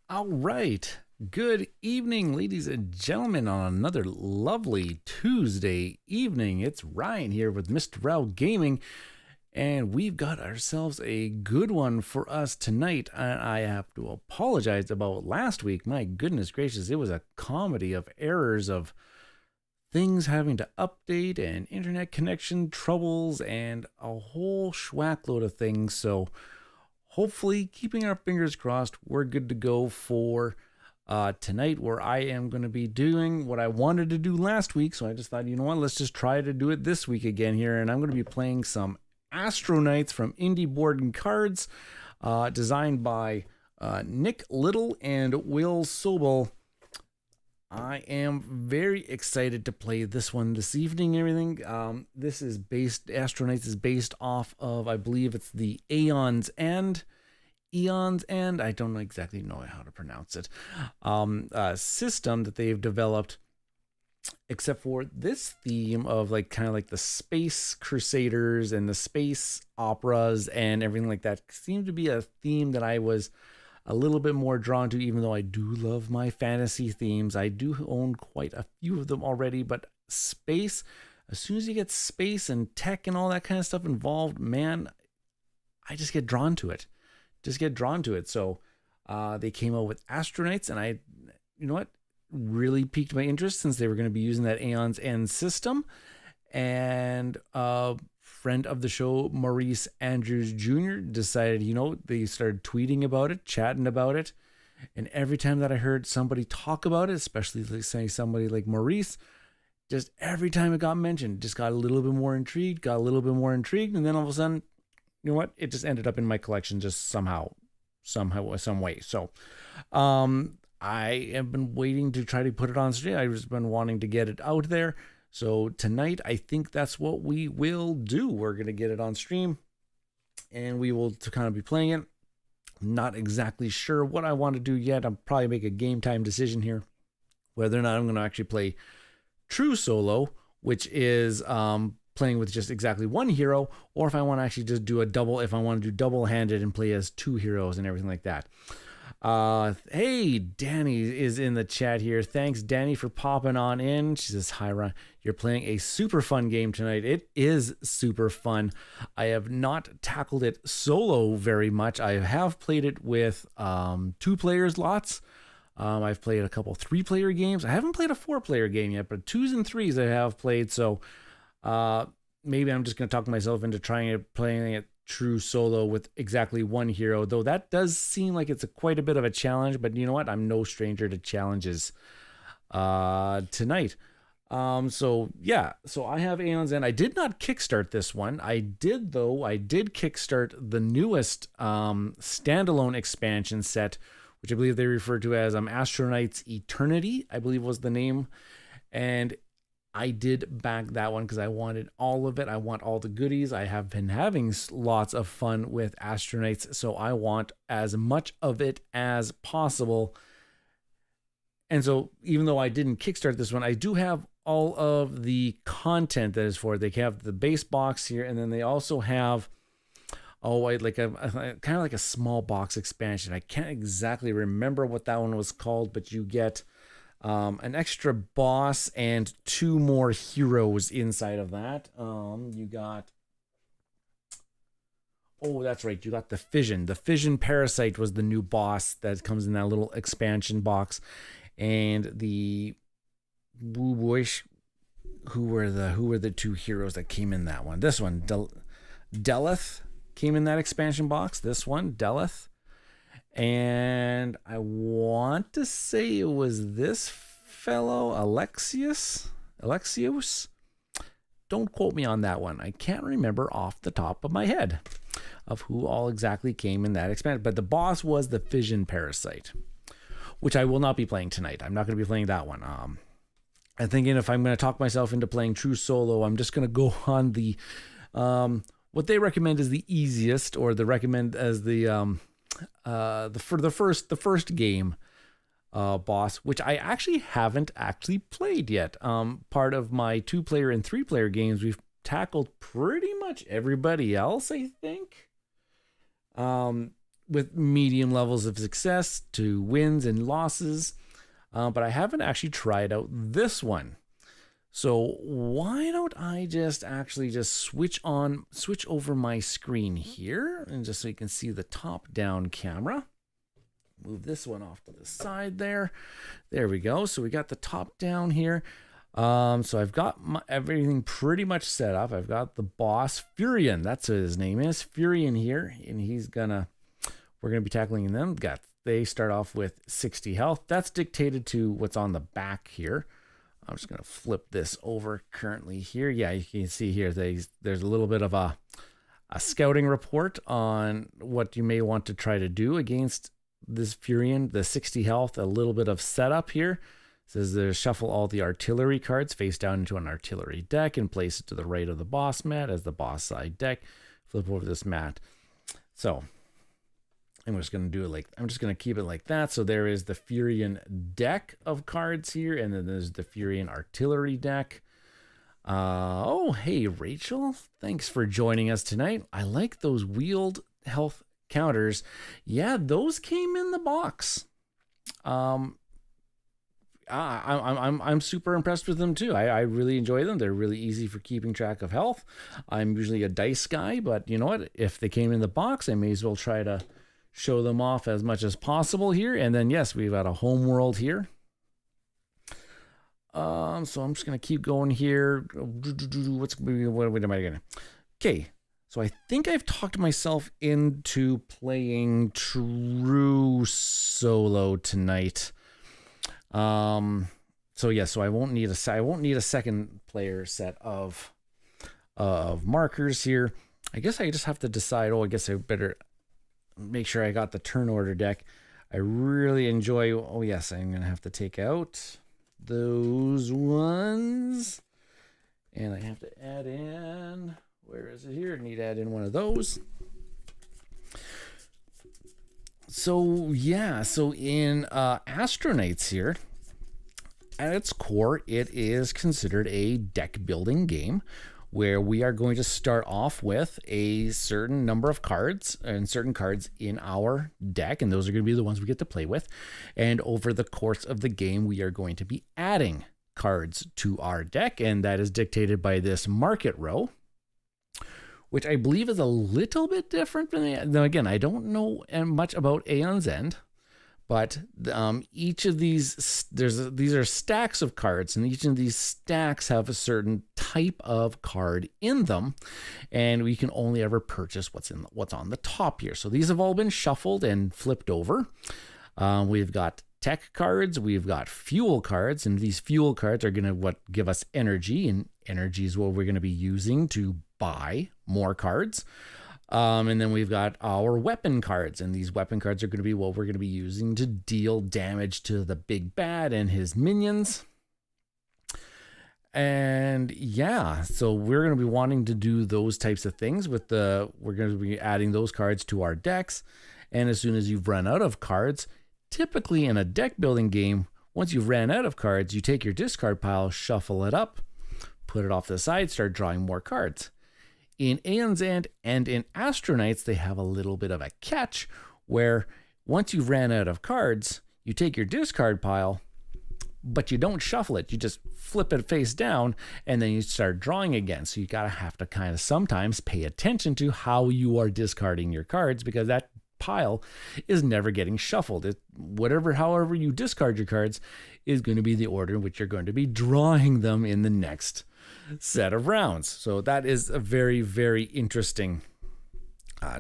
All right. Good evening, ladies and gentlemen, on another lovely Tuesday evening. It's Ryan here with Mista Rau Gaming, and we've got ourselves a good one for us tonight. And I have to apologize about last week. My goodness gracious, it was a comedy of errors, of things having to update and internet connection troubles and a whole schwackload of things. So hopefully, keeping our fingers crossed, we're good to go for tonight, where I am going to be doing what I wanted to do last week. So I just thought, you know what, let's just try to do it this week again here. And I'm going to be playing some Astro Knights from Indie Board and Cards, designed by Nick Little and Will Sobel. I am very excited to play this one this evening and everything. This is Astro Knights is based off of, I believe it's the Aeons End. Aeons End, I don't exactly know how to pronounce it. System that they've developed, except for this theme of kind of like the space crusaders and the space operas and everything like that seemed to be a theme that I was a little bit more drawn to, even though I do love my fantasy themes. I do own quite a few of them already, but space, as soon as you get space and tech and all that kind of stuff involved, man, I just get drawn to it. So they came out with Astro Knights, and you know what, really piqued my interest since they were going to be using that Aeons End system. And friend of the show, Maurice Andrews Jr., decided, they started tweeting about it, chatting about it. And every time that I heard somebody talk about it, especially saying somebody like Maurice, just every time it got mentioned, just got a little bit more intrigued. And then all of a sudden, you know what? It just ended up in my collection just some way. So I have been waiting to try to put it on stream. I've just been wanting to get it out there. So tonight, I think that's what we will do. We're going to get it on stream, and we will kind of be playing it. Not exactly sure what I want to do yet. I'll probably make a game time decision here, whether or not I'm going to actually play true solo, which is playing with just exactly one hero, or if I want to actually just do if I want to do double-handed and play as two heroes and everything like that. Hey, Danny is in the chat here. Thanks, Danny, for popping on in. She says, hi, Ron. You're playing a super fun game tonight. It is super fun. I have not tackled it solo very much. I have played it with 2 players lots. I've played a couple 3-player games. I haven't played a 4-player game yet, but 2s and 3s I have played. So maybe I'm just going to talk myself into playing it true solo with exactly one hero, though that does seem like it's quite a bit of a challenge. But you know what, I'm no stranger to challenges tonight. So I have Aeons End. I did not kickstart this one. I did kickstart the newest standalone expansion set, which I believe they refer to as Astro Knights Eternity, I believe was the name. And I did back that one because I wanted all of it. I want all the goodies. I have been having lots of fun with Astro Knights, so I want as much of it as possible. And so even though I didn't kickstart this one, I do have all of the content that is for it. They have the base box here, and then they also have like a kind of like a small box expansion. I can't exactly remember what that one was called, but you get an extra boss and 2 more heroes inside of that. You got, that's right, you got the Fission. The Fission Parasite was the new boss that comes in that little expansion box. And the who were the 2 heroes that came in that one? This one, Deleth, came in that expansion box. This one, Deleth. And I want to say it was this fellow, Alexios. Don't quote me on that one. I can't remember off the top of my head of who all exactly came in that expansion. But the boss was the Fission Parasite, which I will not be playing tonight. I'm not going to be playing that one. I'm thinking if I'm going to talk myself into playing true solo, I'm just going to go on the what they recommend is the easiest, or the recommend as the first game boss, which I actually haven't played yet. Part of my 2-player and 3-player games, we've tackled pretty much everybody else, I think. with medium levels of success to wins and losses. But I haven't actually tried out this one. So why don't I just switch over my screen here, and just so you can see the top-down camera. Move this one off to the side there. There we go. So we got the top-down here. So I've got everything pretty much set up. I've got the boss, Furion. That's what his name is, Furion here, and we're gonna be tackling them. They start off with 60 health. That's dictated to what's on the back here. I'm just going to flip this over currently here. Yeah, you can see here there's a little bit of a scouting report on what you may want to try to do against this Furion. The 60 health, a little bit of setup here. It says there's shuffle all the artillery cards face down into an artillery deck and place it to the right of the boss mat as the boss side deck. Flip over this mat. So I'm just going to keep it like that. So there is the Furion deck of cards here, and then there's the Furion artillery deck. Oh, hey, Rachel. Thanks for joining us tonight. I like those wheeled health counters. Yeah, those came in the box. I'm super impressed with them too. I really enjoy them. They're really easy for keeping track of health. I'm usually a dice guy, but you know what? If they came in the box, I may as well try to show them off as much as possible here. And then, yes, we've got a Homeworld here. So I'm just going to keep going here. What am I going to? Okay, so I think I've talked myself into playing true solo tonight. So yeah, so I won't need a second player set of markers here. I guess I just have to decide. I guess I better make sure I got the turn order deck. I really enjoy. Oh yes, I'm gonna have to take out those ones, and I have to add in. Where is it here? I need to add in one of those. So yeah, so in Astro Knights here, at its core, it is considered a deck building game where we are going to start off with a certain number of cards and certain cards in our deck, and those are going to be the ones we get to play with. And over the course of the game, we are going to be adding cards to our deck, and that is dictated by this market row, which I believe is a little bit different from the. Now, again, I don't know much about Aeons End, but each of these, these are stacks of cards, and each of these stacks have a certain type of card in them, and we can only ever purchase what's on the top here. So these have all been shuffled and flipped over. We've got tech cards, we've got fuel cards, and these fuel cards are going to give us energy, and energy is what we're going to be using to buy more cards. And then we've got our weapon cards, and these weapon cards are going to be what we're going to be using to deal damage to the big bad and his minions. And yeah, so we're going to be wanting to do those types of things we're going to be adding those cards to our decks. And as soon as you've run out of cards, typically in a deck building game, once you've ran out of cards, you take your discard pile, shuffle it up, put it off to the side, start drawing more cards. In Aeons End and in Astro Knights, they have a little bit of a catch where once you've ran out of cards, you take your discard pile, but you don't shuffle it. You just flip it face down, and then you start drawing again. So you have to kind of sometimes pay attention to how you are discarding your cards, because that pile is never getting shuffled. However you discard your cards is going to be the order in which you're going to be drawing them in the next set of rounds. So that is a very, very interesting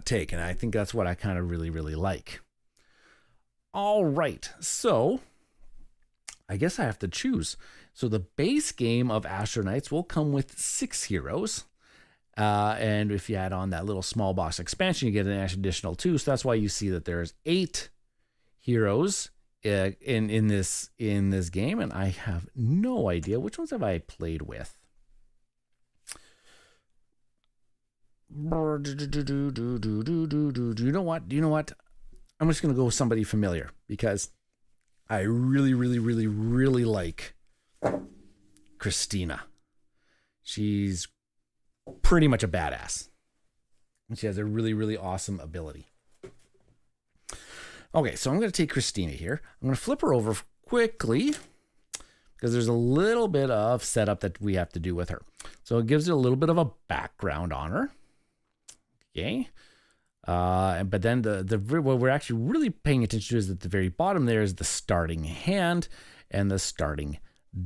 take, and I think that's what I kind of really, really like. All right, so I guess I have to choose. So the base game of Astro Knights will come with 6 heroes. And if you add on that little small box expansion, you get an additional 2. So that's why you see that there's 8 heroes in this game. And I have no idea which ones have I played with. Do you know what? I'm just going to go with somebody familiar, because I really, really, really, really like Christina. She's pretty much a badass. And she has a really, really awesome ability. Okay, so I'm going to take Christina here. I'm going to flip her over quickly because there's a little bit of setup that we have to do with her. So it gives you a little bit of a background on her. Okay. But then what we're actually really paying attention to is at the very bottom there is the starting hand and the starting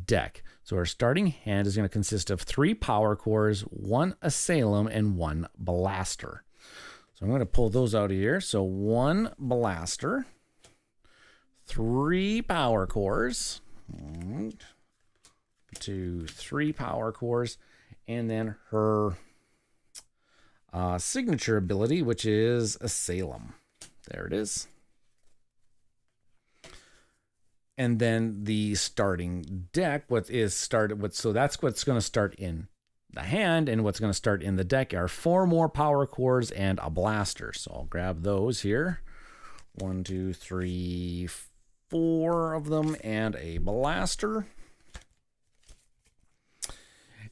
deck. So our starting hand is going to consist of 3 power cores, 1 asylum, and 1 blaster. So I'm going to pull those out of here. So 1 blaster, 3 power cores, 1, 2, 3 power cores, and then her signature ability, which is Asylum. There it is. And then the starting deck, so that's what's going to start in the hand, and what's going to start in the deck are 4 more power cores and a blaster. So I'll grab those here. 1, 2, 3, 4 of them, and a blaster.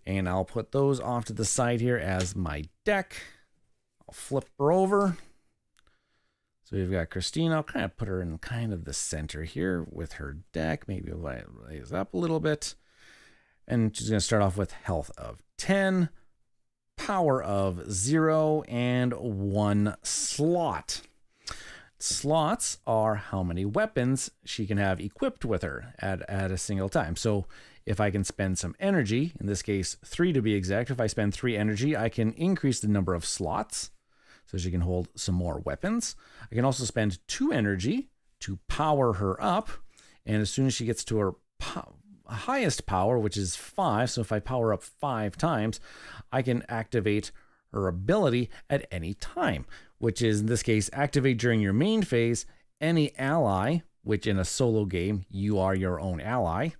And I'll put those off to the side here as my deck. I'll flip her over. So we've got Christina. I'll kind of put her in kind of the center here with her deck. Maybe I'll raise up a little bit. And she's going to start off with health of 10, power of 0, and 1 slot. Slots are how many weapons she can have equipped with her at a single time. So if I can spend some energy, in this case 3 to be exact, if I spend 3 energy, I can increase the number of slots so she can hold some more weapons. I can also spend 2 energy to power her up, and as soon as she gets to her highest power, which is 5, so if I power up 5 times, I can activate her ability at any time, which is in this case activate during your main phase. Any ally, which in a solo game you are your own ally,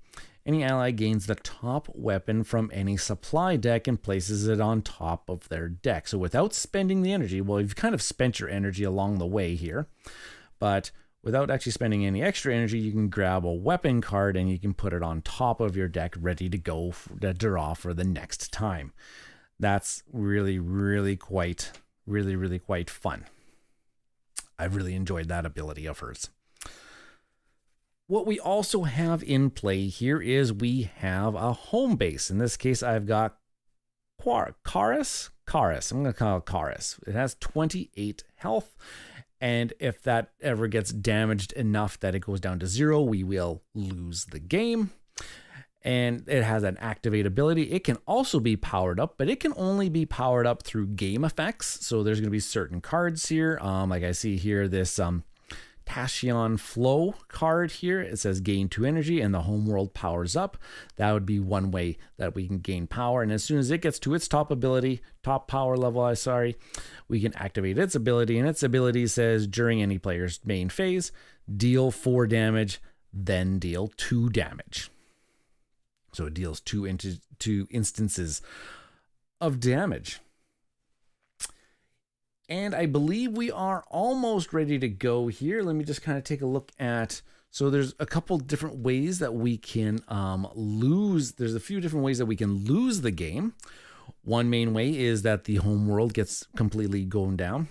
any ally gains the top weapon from any supply deck and places it on top of their deck. So without spending the energy, well, you've kind of spent your energy along the way here, but without actually spending any extra energy, you can grab a weapon card and you can put it on top of your deck ready to go to draw for the next time. That's really quite fun. I've really enjoyed that ability of hers. What we also have in play here is we have a home base. In this case, I've got Karis. I'm going to call it Karis. It has 28 health. And if that ever gets damaged enough that it goes down to 0, we will lose the game. And it has an activate ability. It can also be powered up, but it can only be powered up through game effects. So there's going to be certain cards here. Like I see here, this Tashion Flow card here. It says gain 2 energy and the Homeworld powers up. That would be one way that we can gain power. And as soon as it gets to its top power level, we can activate its ability. And its ability says during any player's main phase, deal 4 damage, then deal 2 damage. So it deals 2 instances of damage. And I believe we are almost ready to go here. Let me just kind of take a look at, so there's a couple different ways that we can lose. There's a few different ways that we can lose the game. One main way is that the Homeworld gets completely going down.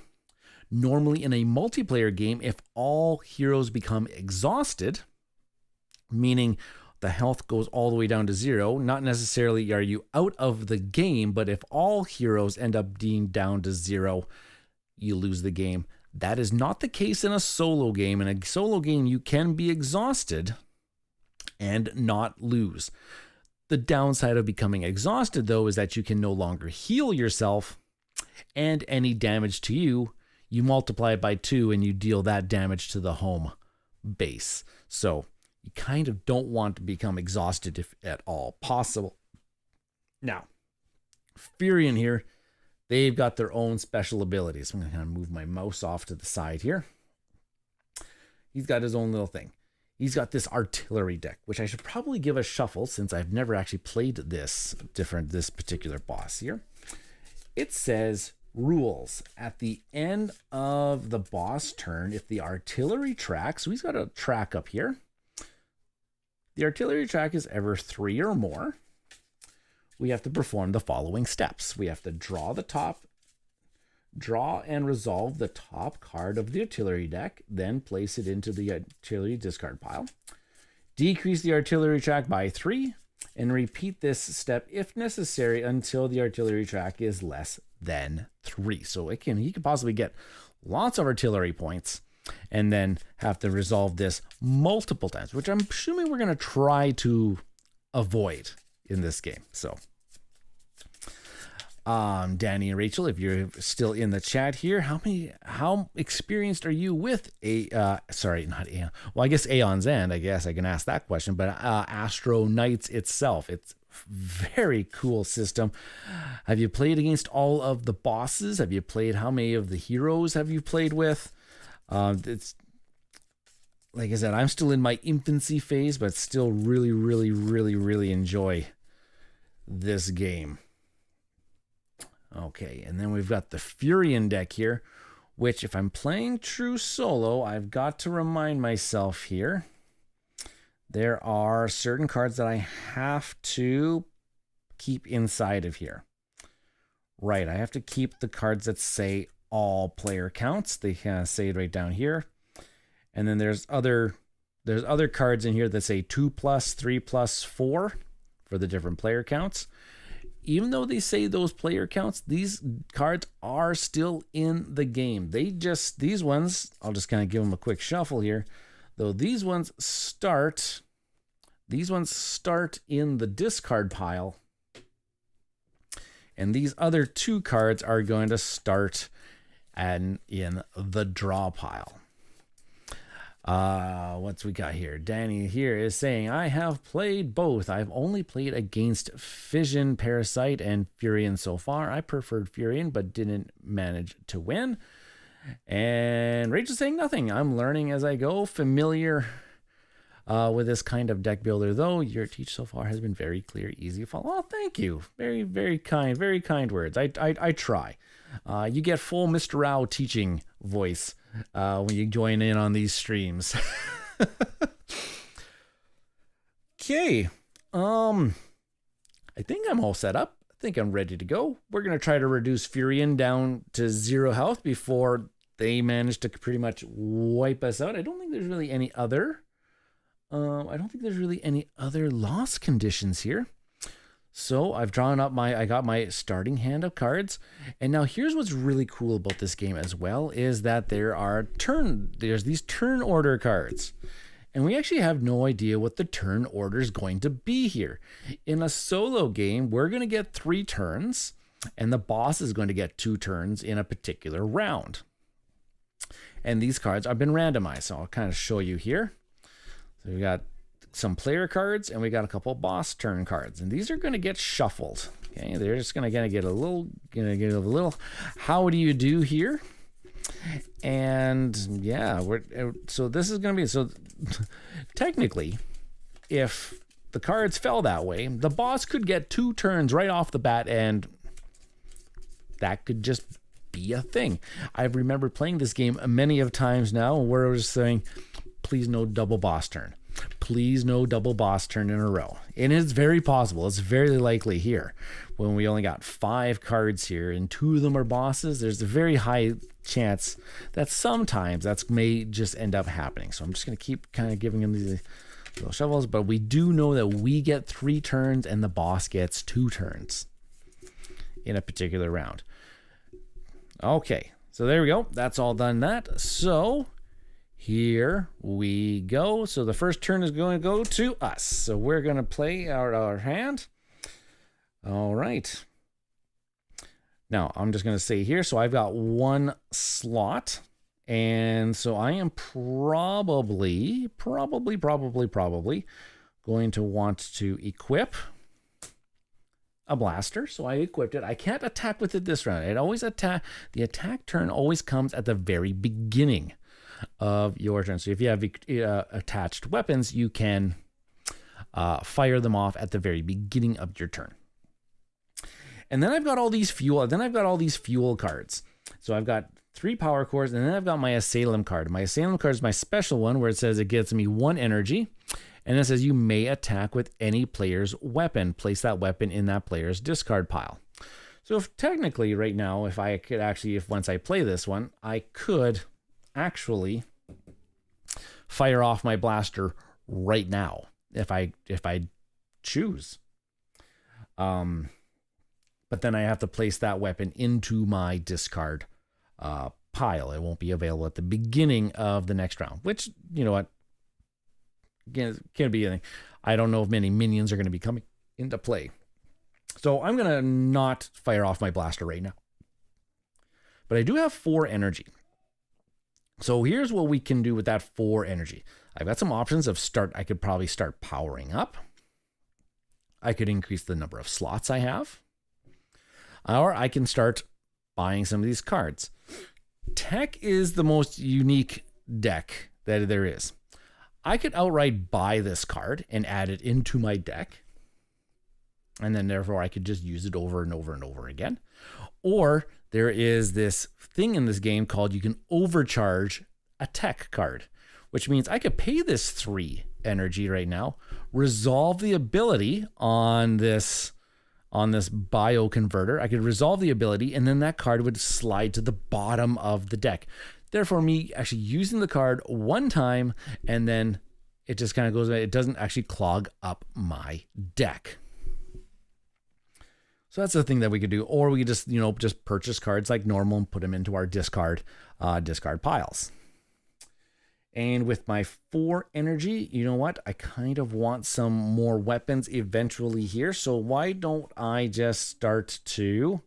Normally in a multiplayer game, if all heroes become exhausted, meaning the health goes all the way down to 0, not necessarily are you out of the game, but if all heroes end up being down to 0, you lose the game. That is not the case in a solo game. In a solo game, you can be exhausted and not lose. The downside of becoming exhausted, though, is that you can no longer heal yourself, and any damage to you, you multiply it by 2 and you deal that damage to the home base. So you kind of don't want to become exhausted if at all possible. Now, Furion here, they've got their own special abilities. I'm going to kind of move my mouse off to the side here. He's got his own little thing. He's got this artillery deck, which I should probably give a shuffle since I've never actually played this particular boss here. It says rules at the end of the boss turn. If the artillery track, so he's got a track up here. The artillery track is ever 3 or more. We have to perform the following steps. We have to draw the top Draw and resolve the top card of the artillery deck, then place it into the artillery discard pile. Decrease the artillery track by 3, and repeat this step if necessary until the artillery track is less than 3. So he could possibly get lots of artillery points and then have to resolve this multiple times, which I'm assuming we're going to try to avoid in this game. So Danny and Rachel, if you're still in the chat here, how experienced are you with I guess Aeons End, I guess I can ask that question, but Astro Knights itself, it's very cool system. Have you played against all of the bosses? Have you played, how many of the heroes have you played with? It's like I said, I'm still in my infancy phase, but still really, really, really, really enjoy this game. Okay, and then we've got the Furion deck here, which if I'm playing true solo, I've got to remind myself here, there are certain cards that I have to keep inside of here. Right, I have to keep the cards that say all player counts. They say it right down here. And then there's other cards in here that say 2+, 3+, 4 for the different player counts. Even though they say those player counts, these cards are still in the game. These ones, I'll just kind of give them a quick shuffle here. Though these ones start in the discard pile. And these other 2 cards are going to start in the draw pile. What's we got here? Danny here is saying, I have played both. I've only played against Fission, Parasite, and Furion so far. I preferred Furion, but didn't manage to win. And Rachel's saying nothing. I'm learning as I go. Familiar with this kind of deck builder, though. Your teach so far has been very clear, easy to follow. Oh, thank you. Very, very kind words. I try. You get full Mista Rau teaching voice when you join in on these streams. Okay. I think I'm all set up. I think I'm ready to go. We're going to try to reduce Furion down to 0 health before they manage to pretty much wipe us out. I don't think there's really any other loss conditions here. So I've drawn up I got my starting hand of cards. And now here's what's really cool about this game as well, is that there's these turn order cards. And we actually have no idea what the turn order is going to be here. In a solo game, we're going to get 3 turns, and the boss is going to get 2 turns in a particular round. And these cards have been randomized, so I'll kind of show you here. So we got some player cards, and we got a couple boss turn cards, and these are going to get shuffled. Okay, they're just going to get a little. How do you do here? And yeah, so this is going to be so. Technically, if the cards fell that way, the boss could get 2 turns right off the bat, and that could just be a thing. I remember playing this game many of times now, where I was saying, "Please no double boss turn." Please no double boss turn in a row. And it's very possible. It's very likely here. When we only got 5 cards here and 2 of them are bosses, there's a very high chance that sometimes that may just end up happening. So I'm just going to keep kind of giving them these little shovels. But we do know that we get 3 turns and the boss gets 2 turns in a particular round. Okay. So there we go. That's all done that. So here we go. So the first turn is going to go to us. So we're going to play our hand. All right. Now I'm just going to say here, so I've got 1 slot. And so I am probably going to want to equip a blaster. So I equipped it. I can't attack with it this round. The attack turn always comes at the very beginning of your turn. So if you have attached weapons, you can fire them off at the very beginning of your turn. And then I've got all these fuel cards. So I've got 3 power cores, and then I've got my Assailant card. My Assailant card is my special one, where it says it gets me 1 energy, and it says you may attack with any player's weapon. Place that weapon in that player's discard pile. So if technically right now, if I could actually, if once I play this one, I could actually fire off my blaster right now if I choose. But then I have to place that weapon into my discard pile. It won't be available at the beginning of the next round, which, you know what, again, can't be anything. I don't know if many minions are going to be coming into play. So I'm going to not fire off my blaster right now. But I do have 4 energy. So here's what we can do with that 4 energy. I've got some options of start. I could probably start powering up. I could increase the number of slots I have. Or I can start buying some of these cards. Tech is the most unique deck that there is. I could outright buy this card and add it into my deck. And then therefore I could just use it over and over and over again. Or there is this thing in this game called you can overcharge a tech card, which means I could pay this 3 energy right now, resolve the ability on this bio converter. I could resolve the ability, and then that card would slide to the bottom of the deck. Therefore, me actually using the card one time, and then it just kind of goes away. It doesn't actually clog up my deck. So that's the thing that we could do. Or we could just, just purchase cards like normal and put them into our discard piles. And with my 4 energy, you know what? I kind of want some more weapons eventually here. So why don't I just start to?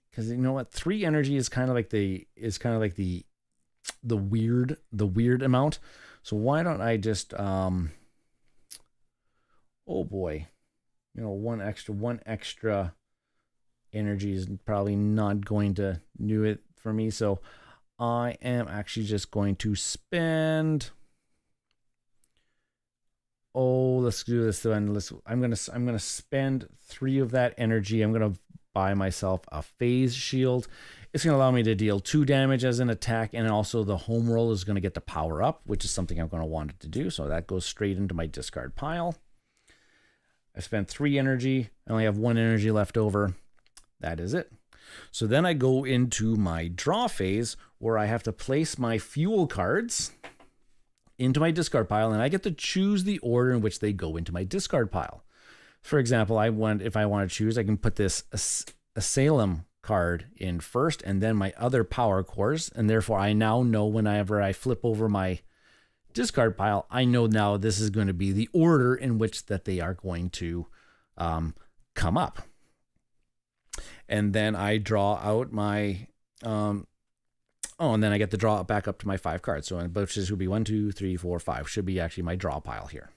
Because you know what? 3 energy is kind of like the weird amount. So why don't I just oh boy, one extra energy is probably not going to do it for me. So I am actually just going to spend. Oh, let's do this then. I'm gonna spend 3 of that energy. I'm gonna buy myself a phase shield. It's gonna allow me to deal 2 damage as an attack, and also the Homeworld is gonna get to power up, which is something I'm gonna want it to do. So that goes straight into my discard pile. I spent 3 energy. I only have 1 energy left over. That is it. So then I go into my draw phase where I have to place my fuel cards into my discard pile, and I get to choose the order in which they go into my discard pile. For example, if I want to choose, I can put this Asylum card in first and then my other power cores, and therefore I now know whenever I flip over my discard pile, I know now this is going to be the order in which that they are going to come up. And then I draw out my, and then I get to draw it back up to my 5 cards. So which would be 1, 2, 3, 4, 5 should be actually my draw pile here.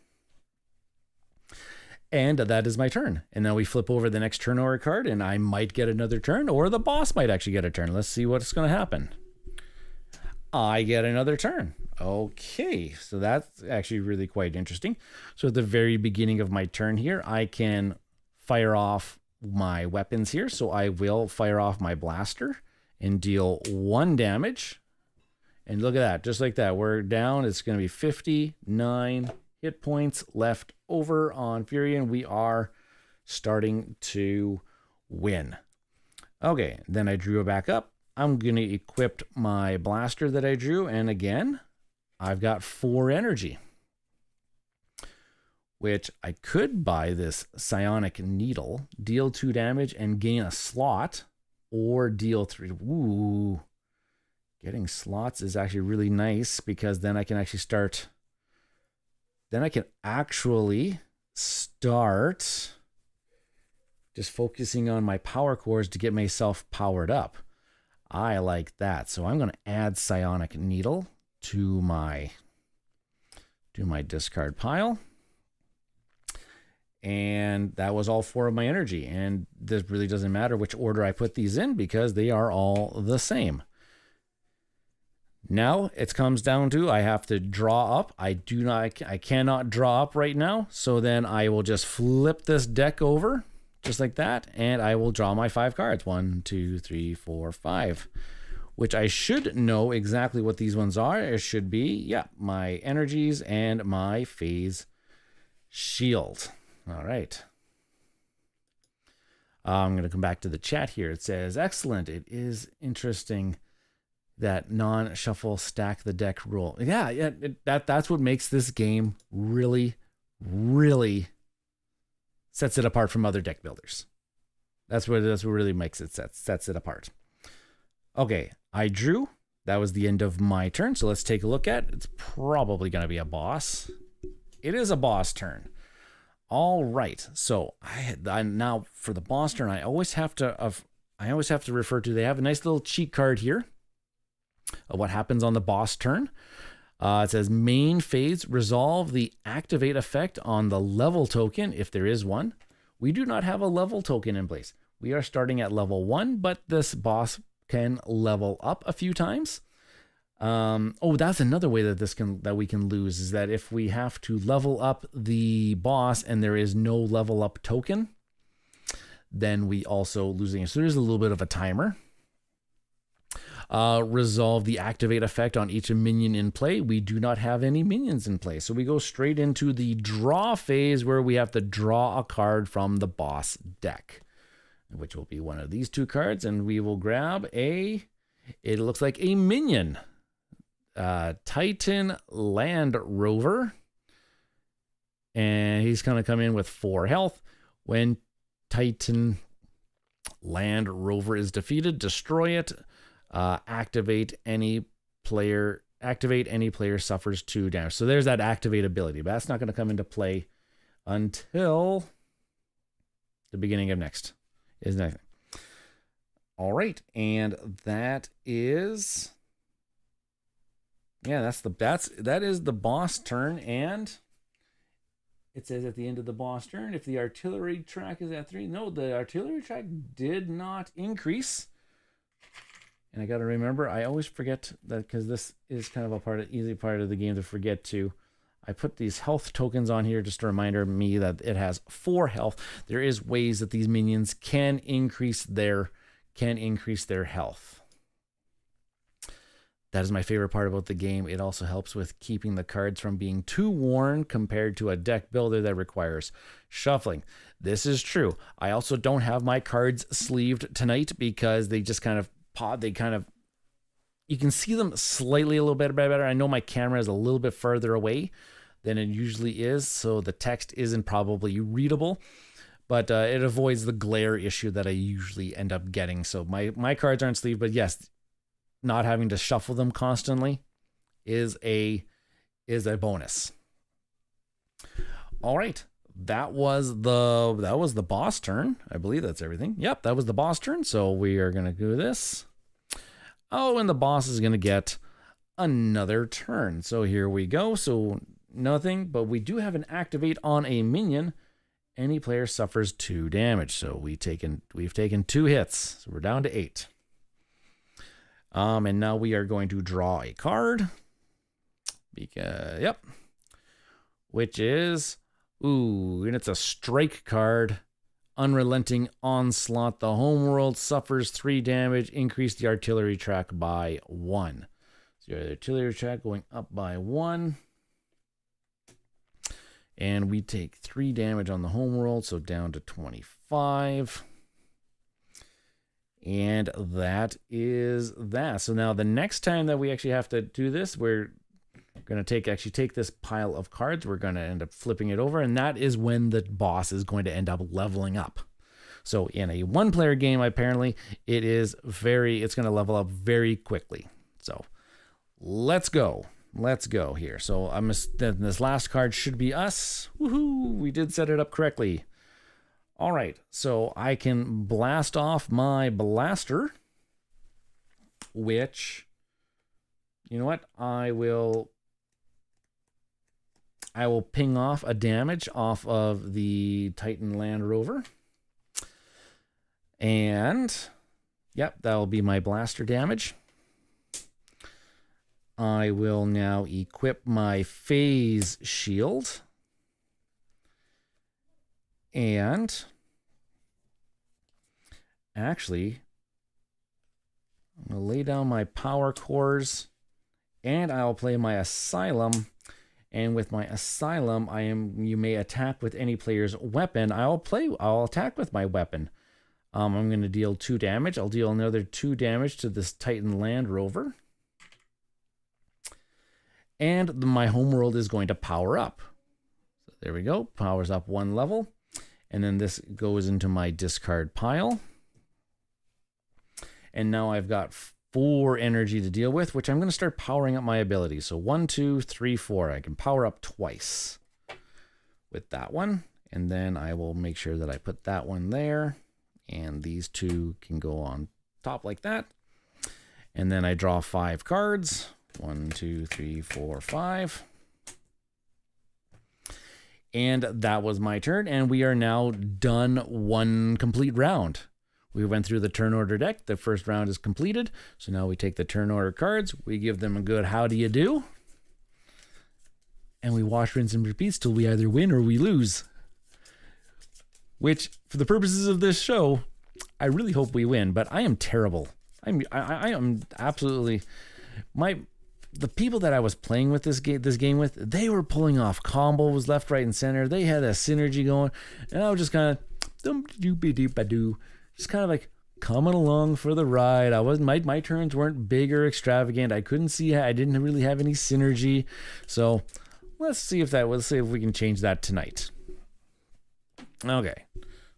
And that is my turn. And then we flip over the next turn order card, and I might get another turn, or the boss might actually get a turn. Let's see what's going to happen. I get another turn. Okay, so that's actually really quite interesting. So at the very beginning of my turn here, I can fire off my weapons here. So I will fire off my blaster and deal 1 damage. And look at that, just like that, we're down. It's going to be 59 hit points left over on Fury, and we are starting to win. Okay, then I drew it back up. I'm going to equip my blaster that I drew, and again, I've got 4 energy, which I could buy this psionic needle, deal 2 damage and gain a slot, or deal 3. Ooh, getting slots is actually really nice, because then I can actually start. Then I can actually start just focusing on my power cores to get myself powered up. I like that. So I'm going to add psionic needle to my discard pile. And that was all 4 of my energy. And this really doesn't matter which order I put these in, because they are all the same. Now it comes down to I have to draw up. I cannot draw up right now. So then I will just flip this deck over just like that, and I will draw my 5 cards. 1, 2, 3, 4, 5, which I should know exactly what these ones are. It should be, my energies and my phase shield. All right. I'm going to come back to the chat here. It says, excellent. It is interesting that non-shuffle stack the deck rule. Yeah, that's what makes this game really, really sets it apart from other deck builders. That's what really makes it sets it apart. Okay, I drew. That was the end of my turn. So let's take a look at it. It's probably going to be a boss. It is a boss turn. All right. So I now for the boss turn, I always have to refer to. They have a nice little cheat card here of what happens on the boss turn. It says main phase, resolve the activate effect on the level token if there is one. We do not have a level token in place. We are starting at level 1, but this boss can level up a few times. That's another way that we can lose, is that if we have to level up the boss and there is no level up token, then we also losing it. So there's a little bit of a timer. Resolve the activate effect on each minion in play. We do not have any minions in play, so we go straight into the draw phase where we have to draw a card from the boss deck, which will be one of these two cards, and we will grab it looks like a minion, Titan Land Rover, and he's going to come in with 4 health. When Titan Land Rover is defeated, destroy it. Activate any player suffers 2 damage. So there's that activate ability, but that's not going to come into play until the beginning of next. All right, and that is that is the boss turn, and it says at the end of the boss turn, if the artillery track is at 3, no, the artillery track did not increase. And I got to remember, I always forget that, because this is kind of easy part of the game to forget to. I put these health tokens on here just to remind me that it has 4 health. There is ways that these minions can increase their health. That is my favorite part about the game. It also helps with keeping the cards from being too worn compared to a deck builder that requires shuffling. This is true. I also don't have my cards sleeved tonight because they just kind of you can see them slightly a little bit better. I know my camera is a little bit further away than it usually is, so the text isn't probably readable, but it avoids the glare issue that I usually end up getting. So my cards aren't sleeved, but yes, not having to shuffle them constantly is a bonus. All right. That was the boss turn. I believe that's everything. Yep, that was the boss turn. So we are going to do this. Oh, and the boss is going to get another turn. So here we go. So nothing, but we do have an activate on a minion. Any player suffers 2 damage. So we've taken 2 hits. So we're down to 8. And now we are going to draw a card. Which is, and it's a strike card. Unrelenting Onslaught. The Homeworld suffers 3 damage. Increase the artillery track by 1. So your artillery track going up by 1. And we take 3 damage on the Homeworld, so down to 25. And that is that. So now the next time that we actually have to do this, we're going to take this pile of cards. We're going to end up flipping it over, and that is when the boss is going to end up leveling up. So in a 1-player game, apparently it's going to level up very quickly. So let's go here. So this last card should be us. Woohoo! We did set it up correctly. All right, so I can blast off my blaster, which, you know what, I will ping off a damage off of the Titan Land Rover. And, yep, that will be my blaster damage. I will now equip my phase shield. And actually, I'm going to lay down my power cores, and I'll play my Asylum. And with my Asylum, you may attack with any player's weapon. I'll attack with my weapon. I'm going to deal 2 damage. I'll deal another 2 damage to this Titan Land Rover. And my Homeworld is going to power up. So there we go. Powers up 1 level. And then this goes into my discard pile. And now I've got 4 energy to deal with, which I'm going to start powering up my abilities. So 1, 2, 3, 4. I can power up twice with that one. And then I will make sure that I put that one there. And these 2 can go on top like that. And then I draw 5 cards. 1, 2, 3, 4, 5. And that was my turn. And we are now done 1 complete round. We went through the turn order deck. The first round is completed. So now we take the turn order cards. We give them a good how do you do. And we wash, rinse, and repeat till we either win or we lose. Which, for the purposes of this show, I really hope we win, but I am terrible. I am absolutely... The people that I was playing with this game with, they were pulling off combos left, right, and center. They had a synergy going, and I was just kind of... just kind of like coming along for the ride. I wasn't... My turns weren't big or extravagant. I couldn't see... I didn't really have any synergy. So, let's see if we can change that tonight. Okay,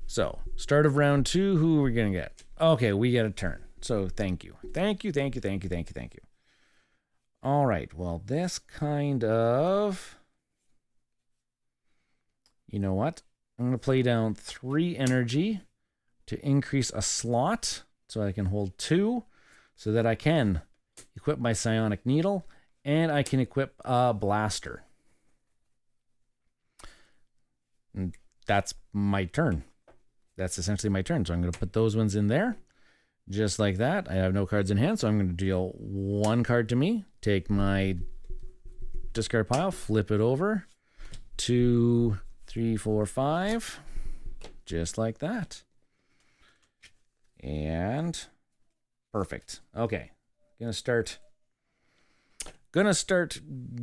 so start of round 2, who are we going to get? Okay, we get a turn. So thank you. All right, well, this kind of... You know what? I'm going to play down 3 energy to increase a slot so I can hold 2 so that I can equip my psionic needle and I can equip a blaster. And that's my turn. That's essentially my turn. So I'm going to put those ones in there. Just like that. I have no cards in hand, so I'm going to deal 1 card to me. Take my discard pile, flip it over. 2, 3, 4, 5. Just like that. And perfect. Okay. Gonna start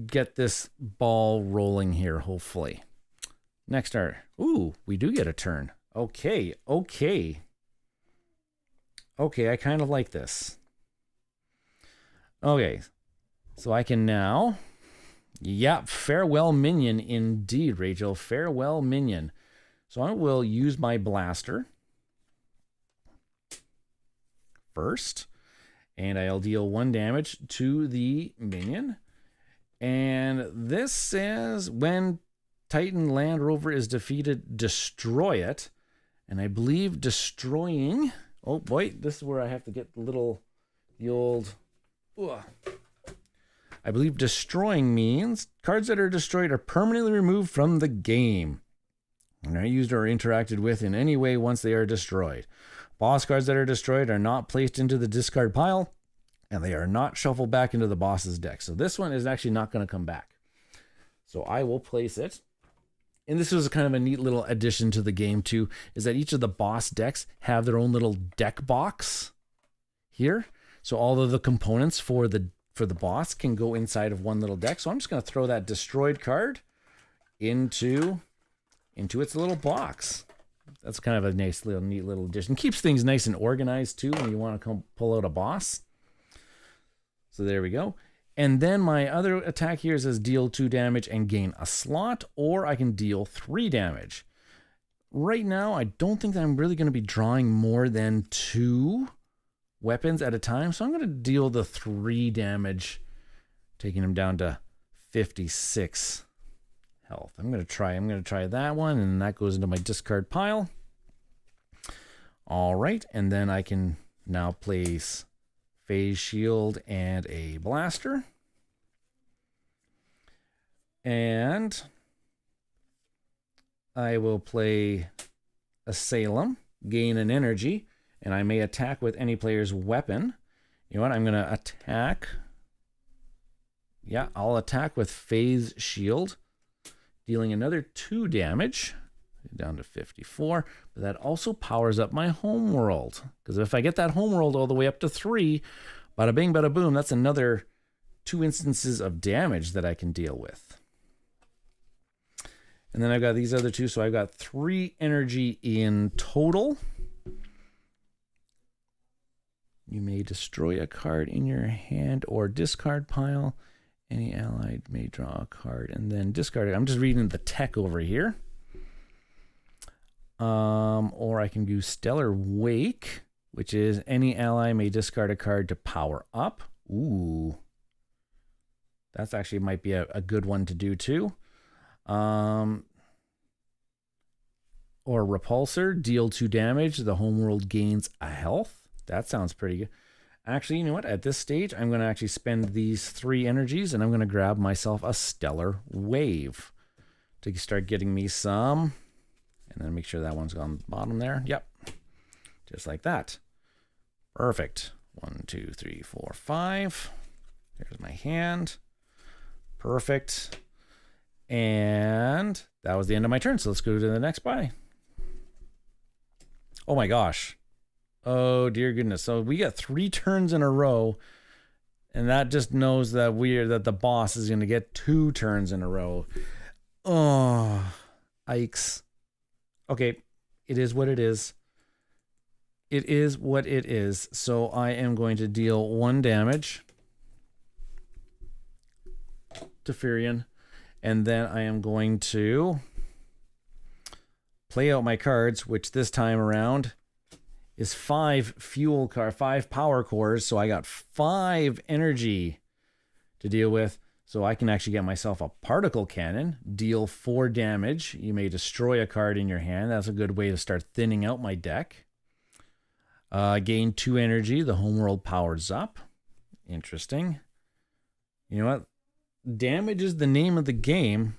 get this ball rolling here, hopefully. Next turn. Ooh, we do get a turn. Okay. Okay, I kind of like this. Okay. So I can now... Yep, farewell minion indeed, Rachel. Farewell minion. So I will use my blaster first. And I'll deal 1 damage to the minion. And this says when Titan Land Rover is defeated, destroy it. And I believe destroying... Oh boy, this is where I have to get the old... Ugh. I believe destroying means cards that are destroyed are permanently removed from the game and are used or interacted with in any way once they are destroyed. Boss cards that are destroyed are not placed into the discard pile, and they are not shuffled back into the boss's deck. So this one is actually not going to come back. So I will place it. And this was kind of a neat little addition to the game too, is that each of the boss decks have their own little deck box here. So all of the components for the boss can go inside of one little deck. So I'm just going to throw that destroyed card into its little box. That's kind of a nice little neat little addition. Keeps things nice and organized too when you want to come pull out a boss. So there we go. And then my other attack here says deal 2 damage and gain a slot, or I can deal 3 damage. Right now, I don't think that I'm really going to be drawing more than 2 weapons at a time. So I'm going to deal the 3 damage, taking him down to 56 health. I'm going to try that one, and that goes into my discard pile. All right, and then I can now place phase shield and a blaster. And I will play Asylum, gain an energy, and I may attack with any player's weapon. You know what? I'm going to attack. Yeah, I'll attack with phase shield, dealing another 2 damage, down to 54. But that also powers up my Homeworld, because if I get that Homeworld all the way up to 3, bada bing, bada boom, that's another 2 instances of damage that I can deal with. And then I've got these other 2, so I've got 3 energy in total. You may destroy a card in your hand or discard pile. Any allied may draw a card and then discard it. I'm just reading the tech over here. Or I can do Stellar Wake, which is any ally may discard a card to power up. Ooh. That's actually might be a good one to do too. Or Repulsor, deal 2 damage. The Homeworld gains a health. That sounds pretty good. Actually, you know what? At this stage, I'm going to actually spend these 3 energies and I'm going to grab myself a Stellar Wave to start getting me some. And then make sure that one's on the bottom there. Yep. Just like that. Perfect. 1, 2, 3, 4, 5. There's my hand. Perfect. And that was the end of my turn. So let's go to the next buy. Oh my gosh. Oh dear goodness. So we got 3 turns in a row. And that just knows that that the boss is going to get 2 turns in a row. Oh, yikes. Okay, it is what it is. It is what it is. So I am going to deal 1 damage to Furion. And then I am going to play out my cards, which this time around is 5 power cores. So I got 5 energy to deal with. So I can actually get myself a particle cannon, deal 4 damage. You may destroy a card in your hand. That's a good way to start thinning out my deck. Gain 2 energy. The Homeworld powers up. Interesting. You know what? Damage is the name of the game.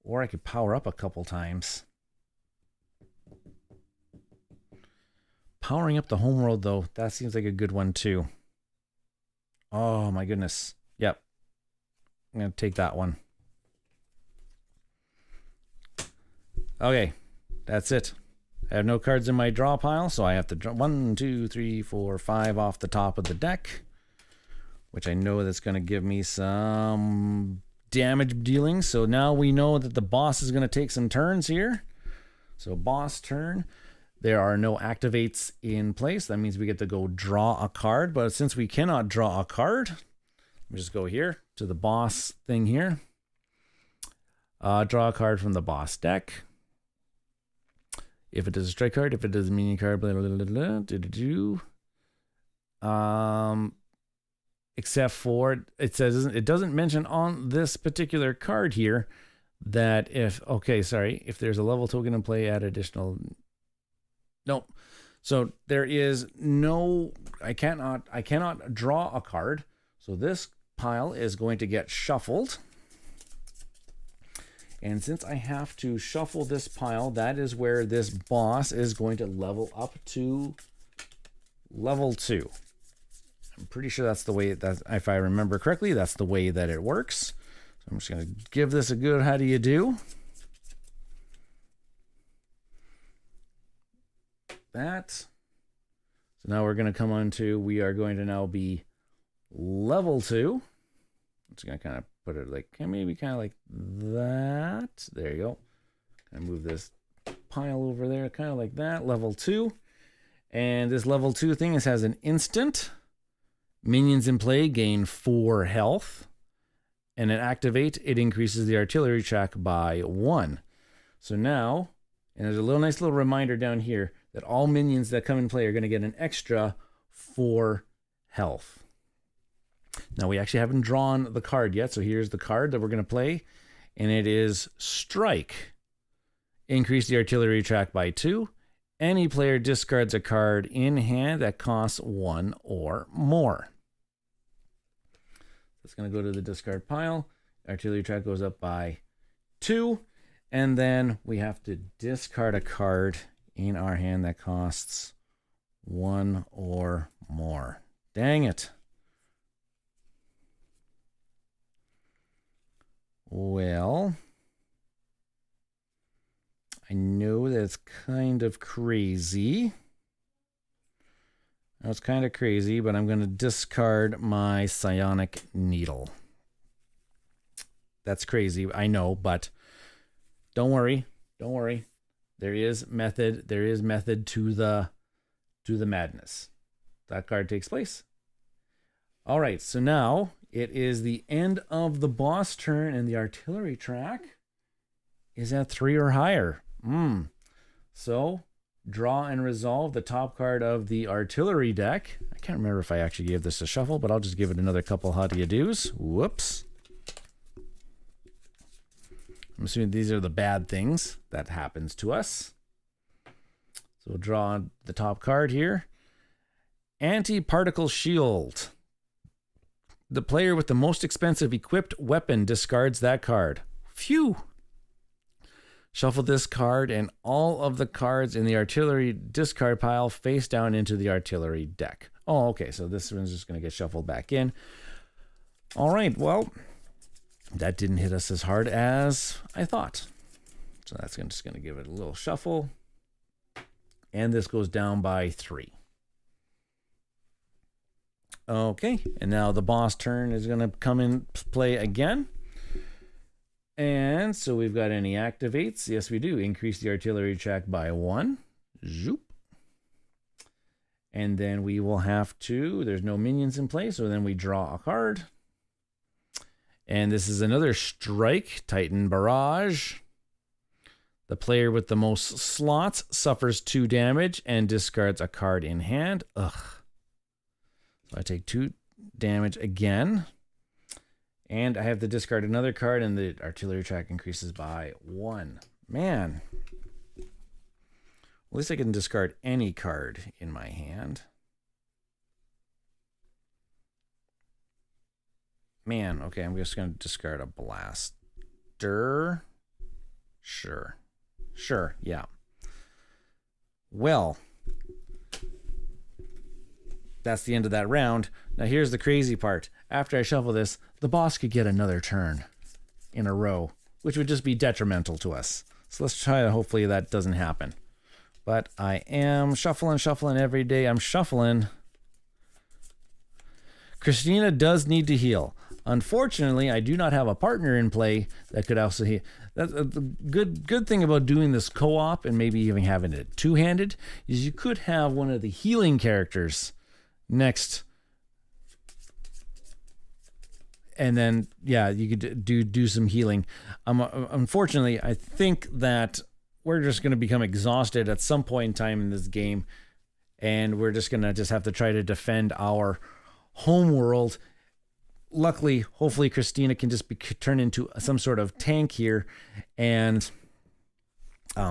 Or I could power up a couple times. Powering up the Homeworld, though, that seems like a good one, too. Oh, my goodness. Yep. I'm going to take that one. Okay. That's it. I have no cards in my draw pile, so I have to draw 1, 2, 3, 4, 5 off the top of the deck, which I know that's going to give me some damage dealing. So now we know that the boss is going to take some turns here. So boss turn. There are no activates in place. That means we get to go draw a card. But since we cannot draw a card, let me just go here to the boss thing here. Draw a card from the boss deck. If it is a strike card, if it is a minion card, blah, blah, blah, blah, blah. Except for it says it doesn't mention on this particular card here that if there's a level token in play, add additional. Nope. So there is no, I cannot draw a card. So this pile is going to get shuffled. And since I have to shuffle this pile, that is where this boss is going to level up to level 2. I'm pretty sure that's the way that, if I remember correctly, that's the way that it works. So I'm just going to give this a good how do you do. That. So now we're going to come on to, we are going to now be level 2. I'm just going to kind of put it like, maybe kind of like that. There you go. Kind of move this pile over there, kind of like that. Level 2. And this level 2 thing has an instant. Minions in play gain 4 health. And at activate, it increases the artillery track by 1. So now, and there's a nice little reminder down here that all minions that come in play are going to get an extra 4 health. Now, we actually haven't drawn the card yet, so here's the card that we're going to play, and it is Strike. Increase the artillery track by 2. Any player discards a card in hand that costs 1 or more. It's going to go to the discard pile. Artillery track goes up by 2, and then we have to discard a card in our hand that costs 1 or more. Dang it. Well, I know that it's kind of crazy. It's kind of crazy, but I'm going to discard my psionic needle. That's crazy, I know, but don't worry. Don't worry. There is method to the to the madness. That card takes place. All right, so now it is the end of the boss turn, and the artillery track is at 3 or higher. So draw and resolve the top card of the artillery deck. I can't remember if I actually gave this a shuffle, but I'll just give it another couple how do you do's. Whoops. I'm assuming these are the bad things that happens to us. So we'll draw the top card here. Anti-particle shield. The player with the most expensive equipped weapon discards that card. Phew. Shuffle this card and all of the cards in the artillery discard pile face down into the artillery deck. Oh, okay, so this one's just going to get shuffled back in. All right, well, that didn't hit us as hard as I thought. So that's just going to give it a little shuffle. And this goes down by 3. Okay, and now the boss turn is going to come in play again. And so we've got any activates. Yes, we do. Increase the artillery track by 1. Zoop. And then we will have to, there's no minions in play, so then we draw a card. And this is another strike, Titan Barrage. The player with the most slots suffers 2 damage and discards a card in hand. Ugh. So I take 2 damage again. And I have to discard another card, and the artillery track increases by 1. Man. At least I can discard any card in my hand. Man, okay, I'm just going to discard a blaster. Sure, yeah. Well, that's the end of that round. Now here's the crazy part. After I shuffle this, the boss could get another turn in a row, which would just be detrimental to us. So let's try to, hopefully that doesn't happen. But I am shuffling every day. I'm shuffling. Christina does need to heal. Unfortunately, I do not have a partner in play that could also heal. That's a good thing about doing this co-op and maybe even having it two-handed is you could have one of the healing characters next. And then, yeah, you could do some healing. Unfortunately, I think that we're just going to become exhausted at some point in time in this game. And we're just going to have to try to defend our homeworld. Luckily, hopefully, Christina can just be turned into some sort of tank here and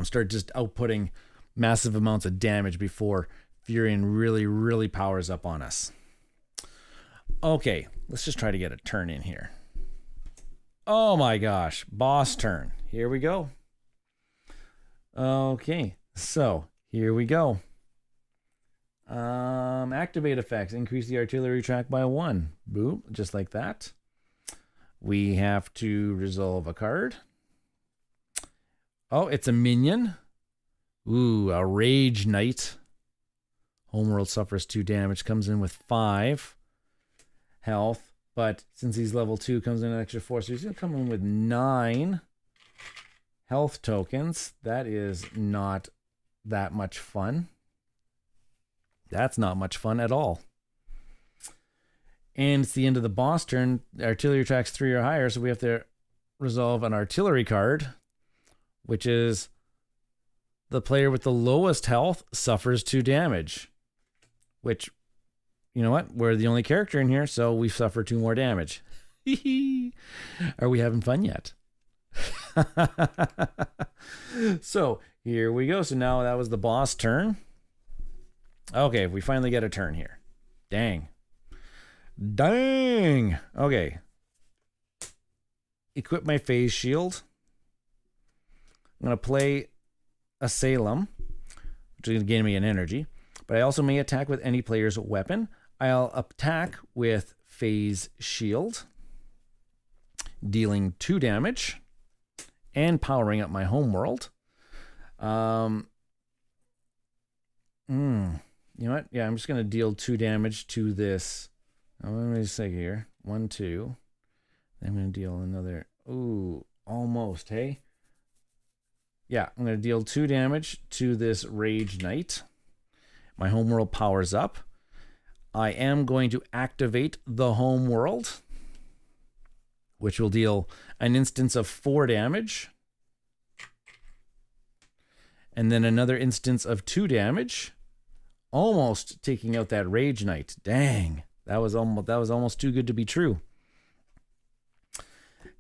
start just outputting massive amounts of damage before Furion really, really powers up on us. Okay, let's just try to get a turn in here. Oh my gosh, boss turn. Here we go. Okay, so here we go. Activate effects. Increase the artillery track by 1. Boom, just like that. We have to resolve a card. Oh, it's a minion. Ooh, a Rage Knight. Homeworld suffers 2 damage. Comes in with 5 health. But since he's level 2, comes in an extra 4. So he's going to come in with 9 health tokens. That is not that much fun. That's not much fun at all. And it's the end of the boss turn. Artillery track's 3 or higher, so we have to resolve an artillery card, which is the player with the lowest health suffers 2 damage. Which, you know what? We're the only character in here, so we suffer 2 more damage. Are we having fun yet? So, here we go. So now that was the boss turn. Okay, we finally get a turn here. Dang. Okay. Equip my phase shield. I'm going to play a Salem, which is going to gain me an energy. But I also may attack with any player's weapon. I'll attack with phase shield, dealing 2 damage and powering up my homeworld. You know what? Yeah, I'm just going to deal 2 damage to this. Let me say here. 1, 2. Then I'm going to deal another. Ooh, almost, hey? Yeah, I'm going to deal 2 damage to this Rage Knight. My Homeworld powers up. I am going to activate the Homeworld, which will deal an instance of 4 damage. And then another instance of 2 damage. Almost taking out that Rage Knight. Dang. That was almost too good to be true.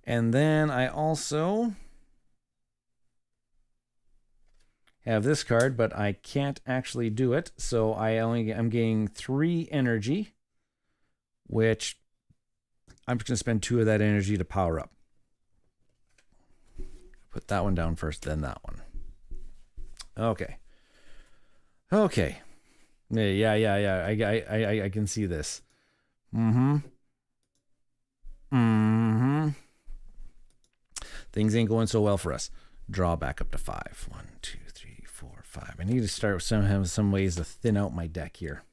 And then I also have this card, but I can't actually do it. So I'm getting 3 energy, which I'm just going to spend 2 of that energy to power up. Put that one down first, then that one. Okay. Okay. Yeah. I can see this. Things ain't going so well for us. Draw back up to 5. 1, 2, 3, 4, 5. I need to start with some ways to thin out my deck here.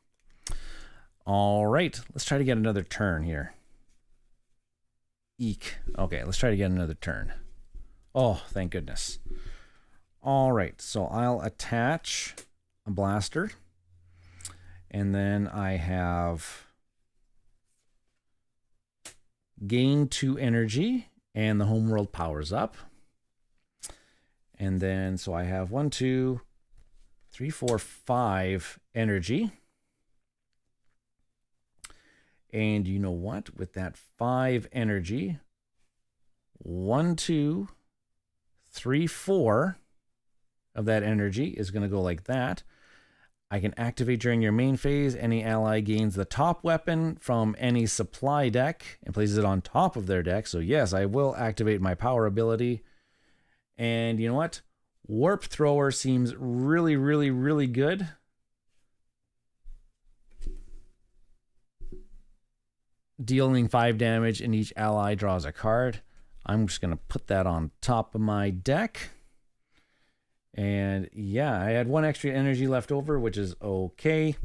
All right, let's try to get another turn here. Eek. Okay, let's try to get another turn. Oh, thank goodness. All right, so I'll attach a blaster. And then I have gain 2 energy, and the Homeworld powers up. And then, so I have 1, 2, 3, 4, 5 energy. And you know what? With that 5 energy, 1, 2, 3, 4 of that energy is going to go like that. I can activate during your main phase. Any ally gains the top weapon from any supply deck and places it on top of their deck. So yes, I will activate my power ability. And you know what? Warp Thrower seems really, really, really good. Dealing 5 damage and each ally draws a card. I'm just going to put that on top of my deck. And yeah, I had 1 extra energy left over, which is okay.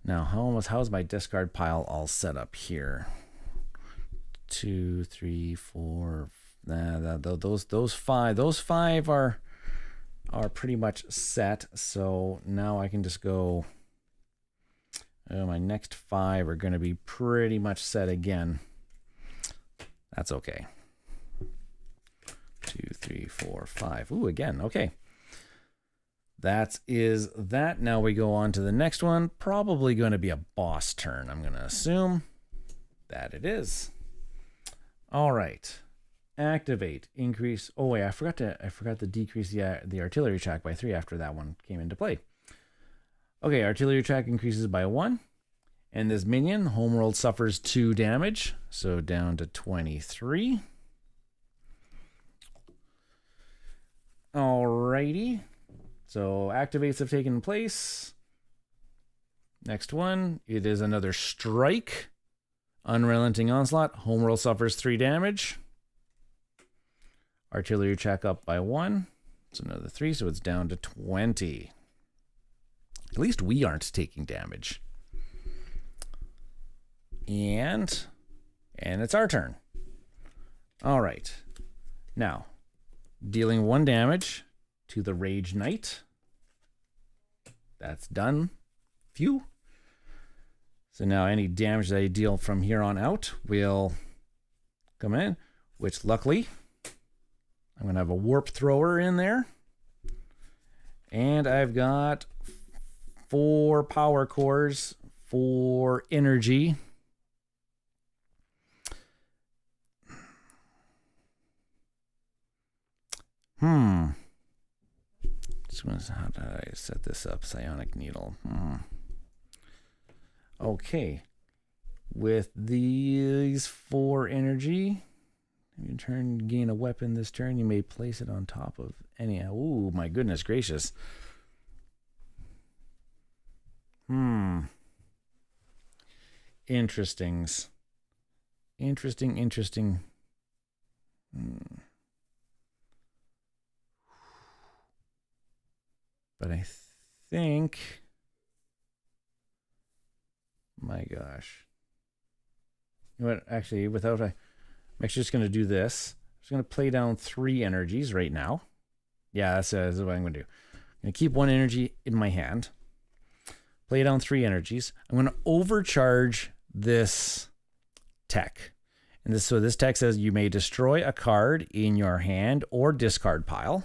Now, how's my discard pile all set up here? 2, 3, 4. Those five are pretty much set. So now I can just go. My next 5 are going to be pretty much set again. That's okay. 2, 3, 4, 5. Ooh, again. Okay. That is that. Now we go on to the next one. Probably going to be a boss turn. I'm going to assume that it is. All right. Activate. Increase. Oh wait, I forgot to decrease the artillery track by 3 after that one came into play. Okay, artillery track increases by 1. And this minion, Homeworld, suffers 2 damage. So down to 23. Alrighty. So activates have taken place. Next one, it is another strike. Unrelenting Onslaught. Homeworld suffers 3 damage. Artillery check up by 1. It's another 3, so it's down to 20. At least we aren't taking damage. And it's our turn. All right. Now, dealing 1 damage to the Rage Knight. That's done. Phew. So now any damage that I deal from here on out will come in, which luckily I'm going to have a Warp Thrower in there. And I've got 4 power cores, 4 energy. How did I set this up? Psionic Needle. Okay. With these 4 energy, you gain a weapon this turn. You may place it on top of any. Ooh, my goodness gracious. Interesting. But I think, my gosh. You know what? Actually, I'm actually just going to do this. I'm just going to play down 3 energies right now. Yeah, that's what I'm going to do. I'm going to keep 1 energy in my hand. play down 3 energies. I'm going to overcharge this tech. And so this tech says you may destroy a card in your hand or discard pile.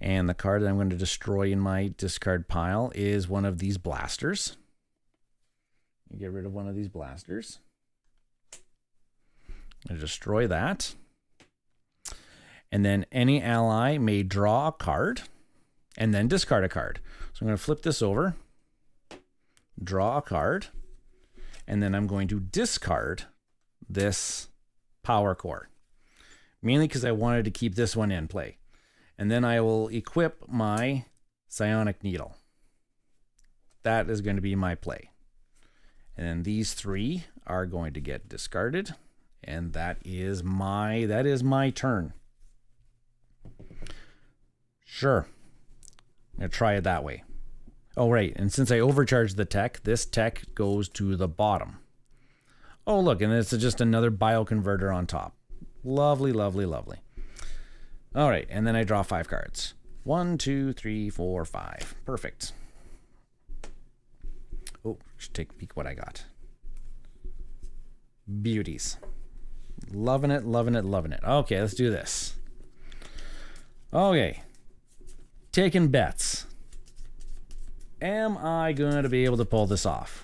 And the card that I'm going to destroy in my discard pile is one of these blasters. Get rid of one of these blasters. I'm going to destroy that. And then any ally may draw a card and then discard a card. So I'm going to flip this over, draw a card, and then I'm going to discard this power core. Mainly because I wanted to keep this one in play. And then I will equip my psionic needle. That is going to be my play. And then these 3 are going to get discarded. And that is my turn. Sure. I'm going to try it that way. Oh, right. And since I overcharged the tech, this tech goes to the bottom. Oh, look. And it's just another bioconverter on top. Lovely, lovely, lovely. All right, and then I draw 5 cards. 1, 2, 3, 4, 5. Perfect. Oh, should take a peek what I got. Beauties. Loving it, loving it, loving it. Okay, let's do this. Okay. Taking bets. Am I going to be able to pull this off?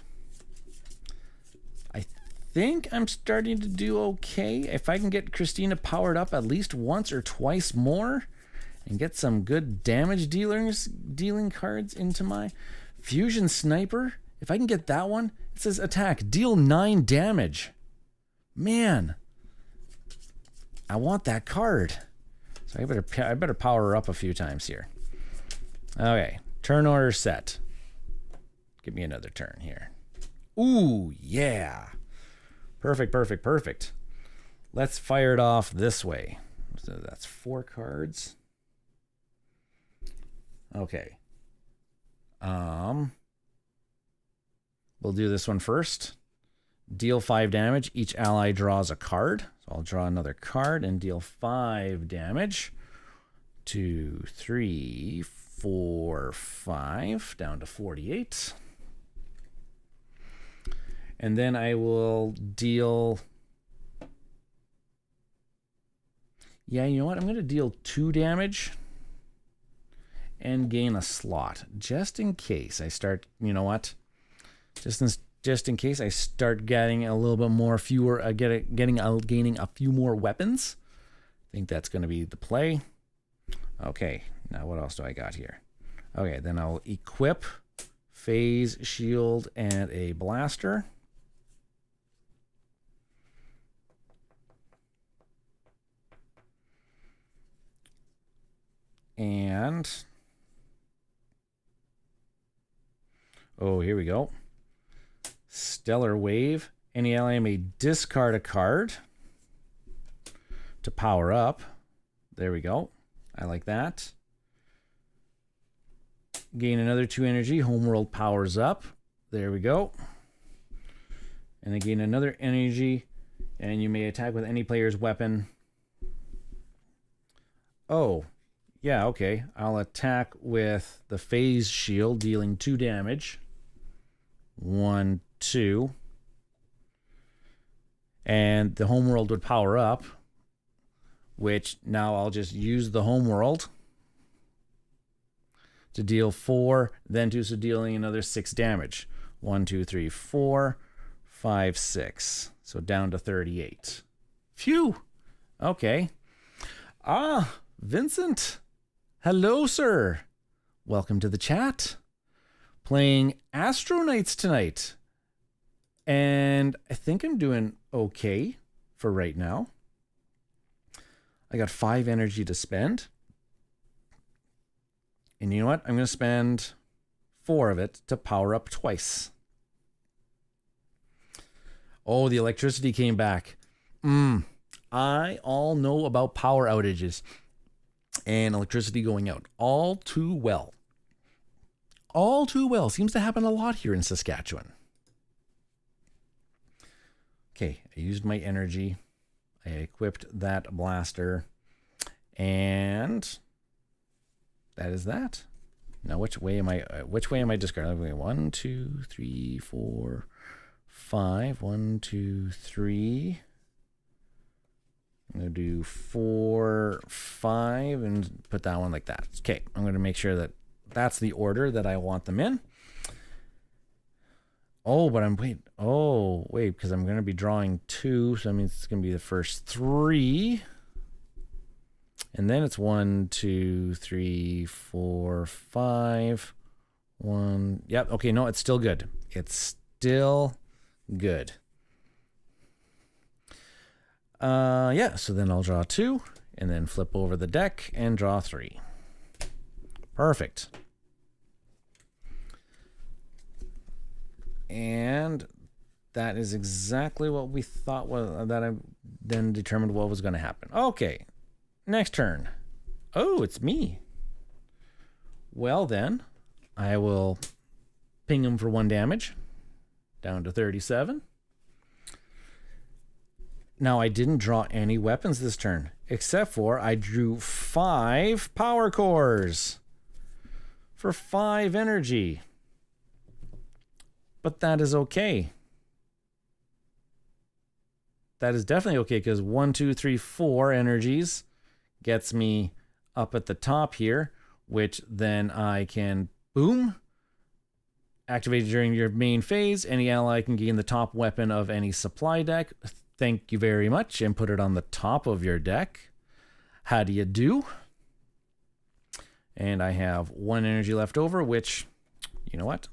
I think I'm starting to do okay. If I can get Christina powered up at least once or twice more and get some good damage dealing cards into my fusion sniper, if I can get that one, it says attack, deal 9 damage. Man, I want that card. So I better power her up a few times here. Okay, turn order set. Give me another turn here. Ooh, yeah. Perfect, perfect, perfect. Let's fire it off this way. So that's 4 cards. Okay. We'll do this one first. Deal 5 damage. Each ally draws a card. So I'll draw another card and deal 5 damage. 2, 3, 4, 5. Down to 48. And then I will deal... Yeah, you know what? I'm going to deal 2 damage and gain a slot. Just in case I start... You know what? Just in case I start getting a little bit more gaining a few more weapons. I think that's going to be the play. Okay, now what else do I got here? Okay, then I'll equip phase shield and a blaster. And oh, here we go. Stellar Wave. Any ally may discard a card to power up. There we go. I like that. Gain another 2 energy. Homeworld powers up. There we go. And then gain another energy. And you may attack with any player's weapon. Oh, yeah, okay. I'll attack with the phase shield, dealing 2 damage. 1, 2. And the homeworld would power up, which now I'll just use the homeworld to deal 4, then 2, so dealing another 6 damage. 1, 2, 3, 4, 5, 6. So down to 38. Phew. Okay. Ah, Vincent. Hello, sir. Welcome to the chat. Playing Astro Knights tonight. And I think I'm doing okay for right now. I got 5 energy to spend. And you know what? I'm going to spend 4 of it to power up twice. Oh, the electricity came back. I all know about power outages and electricity going out all too well. All too well. Seems to happen a lot here in Saskatchewan. Okay, I used my energy. I equipped that blaster. And that is that. Now, which way am I discarding? 1, 2, 3, 4, 5. 1, 2, 3. I'm going to do 4, 5, and put that one like that. Okay, I'm going to make sure that that's the order that I want them in. Oh, but wait, because I'm going to be drawing 2, so that means it's going to be the first 3. And then it's 1, 2, 3, 4, 5. 1. Yep, okay, no, it's still good. It's still good. Yeah, so then I'll draw 2 and then flip over the deck and draw 3. Perfect. And that is exactly what we thought was, that I then determined what was going to happen. Okay, next turn. Oh, it's me. Well then, I will ping him for 1 damage, down to 37. Now, I didn't draw any weapons this turn, except for I drew 5 power cores for 5 energy. But that is okay. That is definitely okay, because 1, 2, 3, 4 energies gets me up at the top here, which then I can, boom, activate during your main phase. Any ally can gain the top weapon of any supply deck. Thank you very much, and put it on the top of your deck. How do you do? And I have 1 energy left over, which, you know what?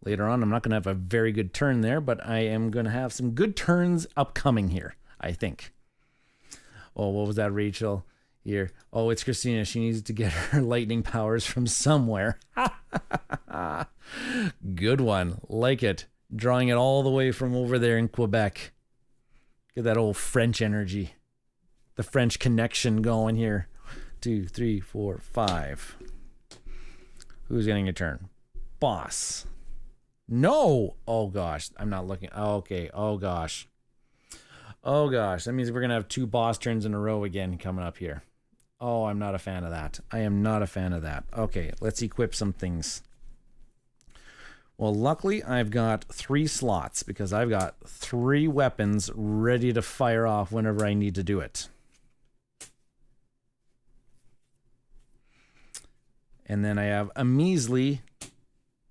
Later on, I'm not going to have a very good turn there, but I am going to have some good turns upcoming here, I think. Oh, what was that, Rachel? Here. Oh, it's Christina. She needs to get her lightning powers from somewhere. Good one. Like it. Drawing it all the way from over there in Quebec. Get that old French energy. The French connection going here. 2, 3, 4, 5. Who's getting a turn? Boss. No! Oh, gosh. I'm not looking. Oh, okay. Oh, gosh. Oh, gosh. That means we're going to have 2 boss turns in a row again coming up here. Oh, I'm not a fan of that. I am not a fan of that. Okay, let's equip some things. Well, luckily, I've got 3 slots because I've got 3 weapons ready to fire off whenever I need to do it. And then I have a measly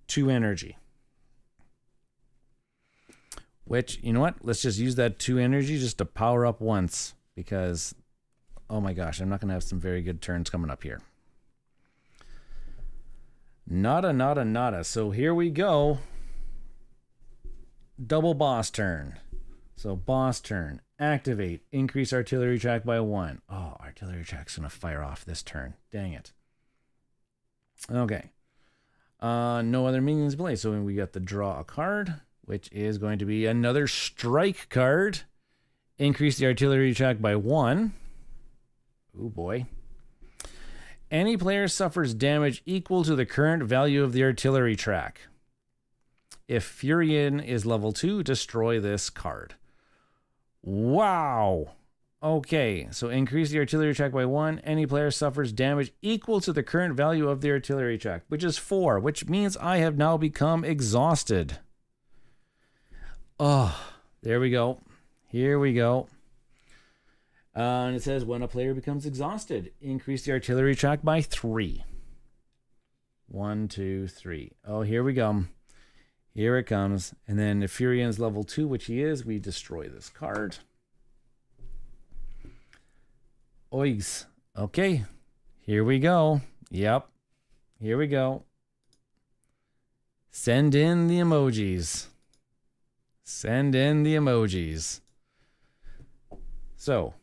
2 energy. Which, you know what? Let's just use that 2 energy just to power up once. Because, oh my gosh, I'm not going to have some very good turns coming up here. Nada, nada, nada. So here we go. Double boss turn. So boss turn. Activate. Increase artillery track by 1. Oh, artillery track's going to fire off this turn. Dang it. Okay. No other minions play. So we got the draw a card, which is going to be another strike card. Increase the artillery track by 1. Oh boy. Any player suffers damage equal to the current value of the artillery track. If Furion is level 2, destroy this card. Wow. Okay, so increase the artillery track by 1. Any player suffers damage equal to the current value of the artillery track, which is 4, which means I have now become exhausted. Oh, there we go. Here we go. And it says, when a player becomes exhausted, increase the artillery track by 3. 1, 2, 3. Oh, here we go. Here it comes. And then if Furion's level 2, which he is, we destroy this card. Oigs. Okay. Here we go. Yep. Here we go. Send in the emojis. Send in the emojis. So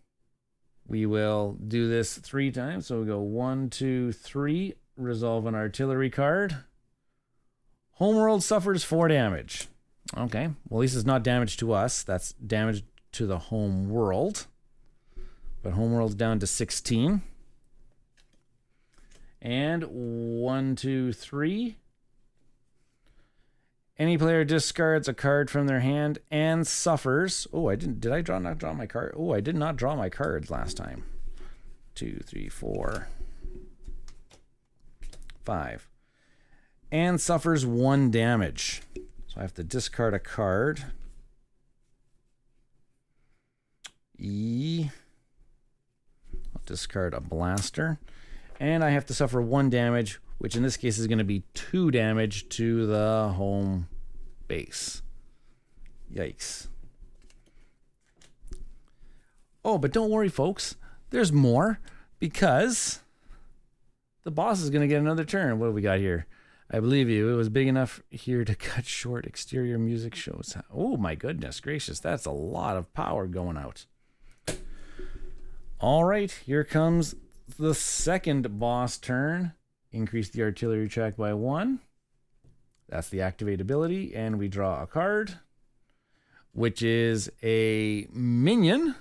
we will do this 3 times. So we go 1, 2, 3. Resolve an artillery card. Homeworld suffers 4 damage. Okay. Well, at least it's not damage to us. That's damage to the Homeworld. But Homeworld's down to 16. And 1, 2, 3. Any player discards a card from their hand and suffers. Oh, did I not draw my card? Oh, I did not draw my cards last time. 2, 3, 4. 5. And suffers 1 damage. So I have to discard a card. I'll discard a blaster. And I have to suffer 1 damage, which in this case is going to be 2 damage to the home base. Yikes. Oh, but don't worry, folks. There's more, because the boss is going to get another turn. What do we got here? I believe you. It was big enough here to cut short exterior music shows. Oh, my goodness gracious. That's a lot of power going out. All right, here comes the second boss turn. Increase the artillery check by 1. That's the activate ability, and we draw a card, which is a minion.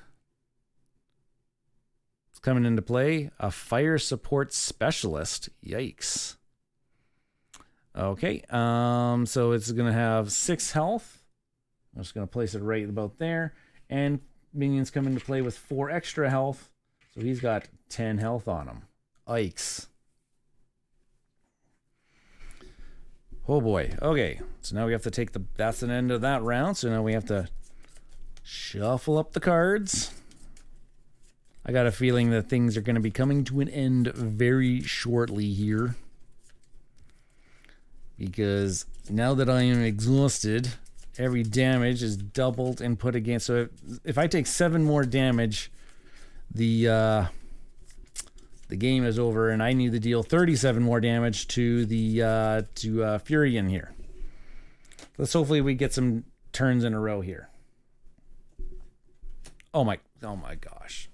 It's coming into play, a fire support specialist. Yikes. Okay, so it's going to have 6 health. I'm just going to place it right about there, and minions come into play with 4 extra health, so he's got 10 health on him. Yikes. Oh boy. Okay, so now we have to take that's an end of that round, so now we have to shuffle up the cards. I got a feeling that things are going to be coming to an end very shortly here, because now that I am exhausted, every damage is doubled and put against. So if I take 7 more damage, the game is over, and I need to deal 37 more damage to the Furion here. Let's hopefully we get some turns in a row here. Oh my gosh.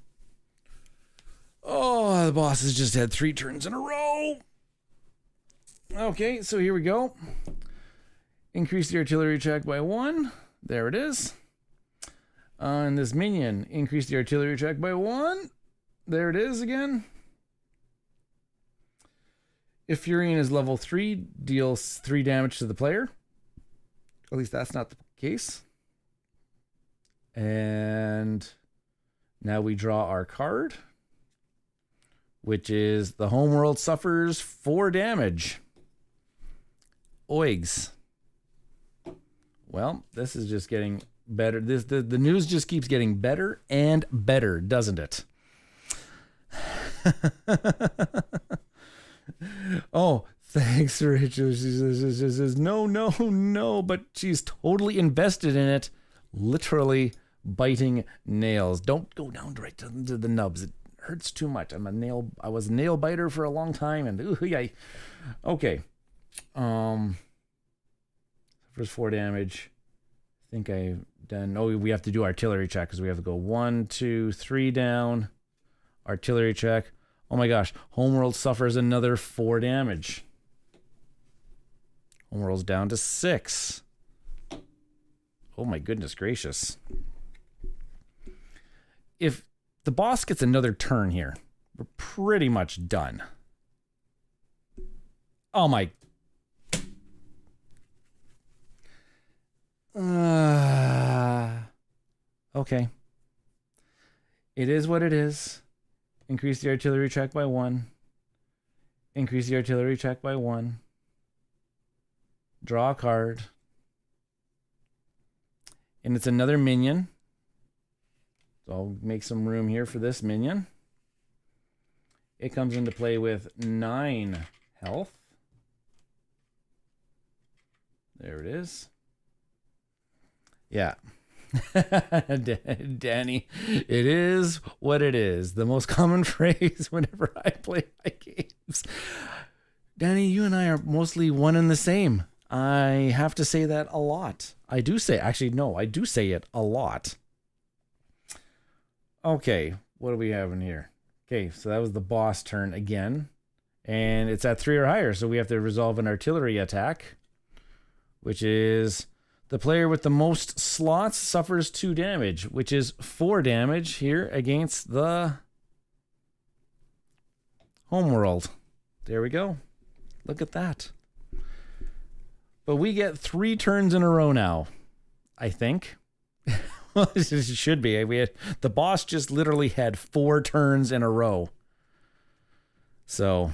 Oh, the boss has just had 3 turns in a row. Okay, so here we go. Increase the artillery check by 1. There it is. On this minion, increase the artillery check by 1. There it is again. If Furion is level 3, deals 3 damage to the player. At least that's not the case. And now we draw our card, which is the Homeworld suffers 4 damage. Oigs. Well, this is just getting better. The news just keeps getting better and better, doesn't it? Oh, thanks, Rachel. She says, no, but she's totally invested in it. Literally biting nails. Don't go down right to the nubs. It hurts too much. I was a nail biter for a long time, and ooh, yeah. Okay. First 4 damage. I think I've done. Oh, we have to do artillery check because we have to go 1, 2, 3 down. Artillery check. Oh my gosh. Homeworld suffers another 4 damage. Homeworld's down to 6. Oh my goodness gracious. If the boss gets another turn here, we're pretty much done. Oh my. Okay. It is what it is. Increase the artillery check by 1. Increase the artillery check by 1. Draw a card. And it's another minion. So I'll make some room here for this minion. It comes into play with 9 health. There it is. Yeah. Danny, it is what it is. The most common phrase whenever I play my games. Danny, you and I are mostly one and the same. I have to say that a lot. I do say it a lot. Okay, what do we have in here? Okay, so that was the boss turn again. And it's at 3 or higher, so we have to resolve an artillery attack, which is the player with the most slots suffers 2 damage, which is 4 damage here against the Homeworld. There we go. Look at that. But we get 3 turns in a row now, I think. Well, it should be. The boss just literally had 4 turns in a row. So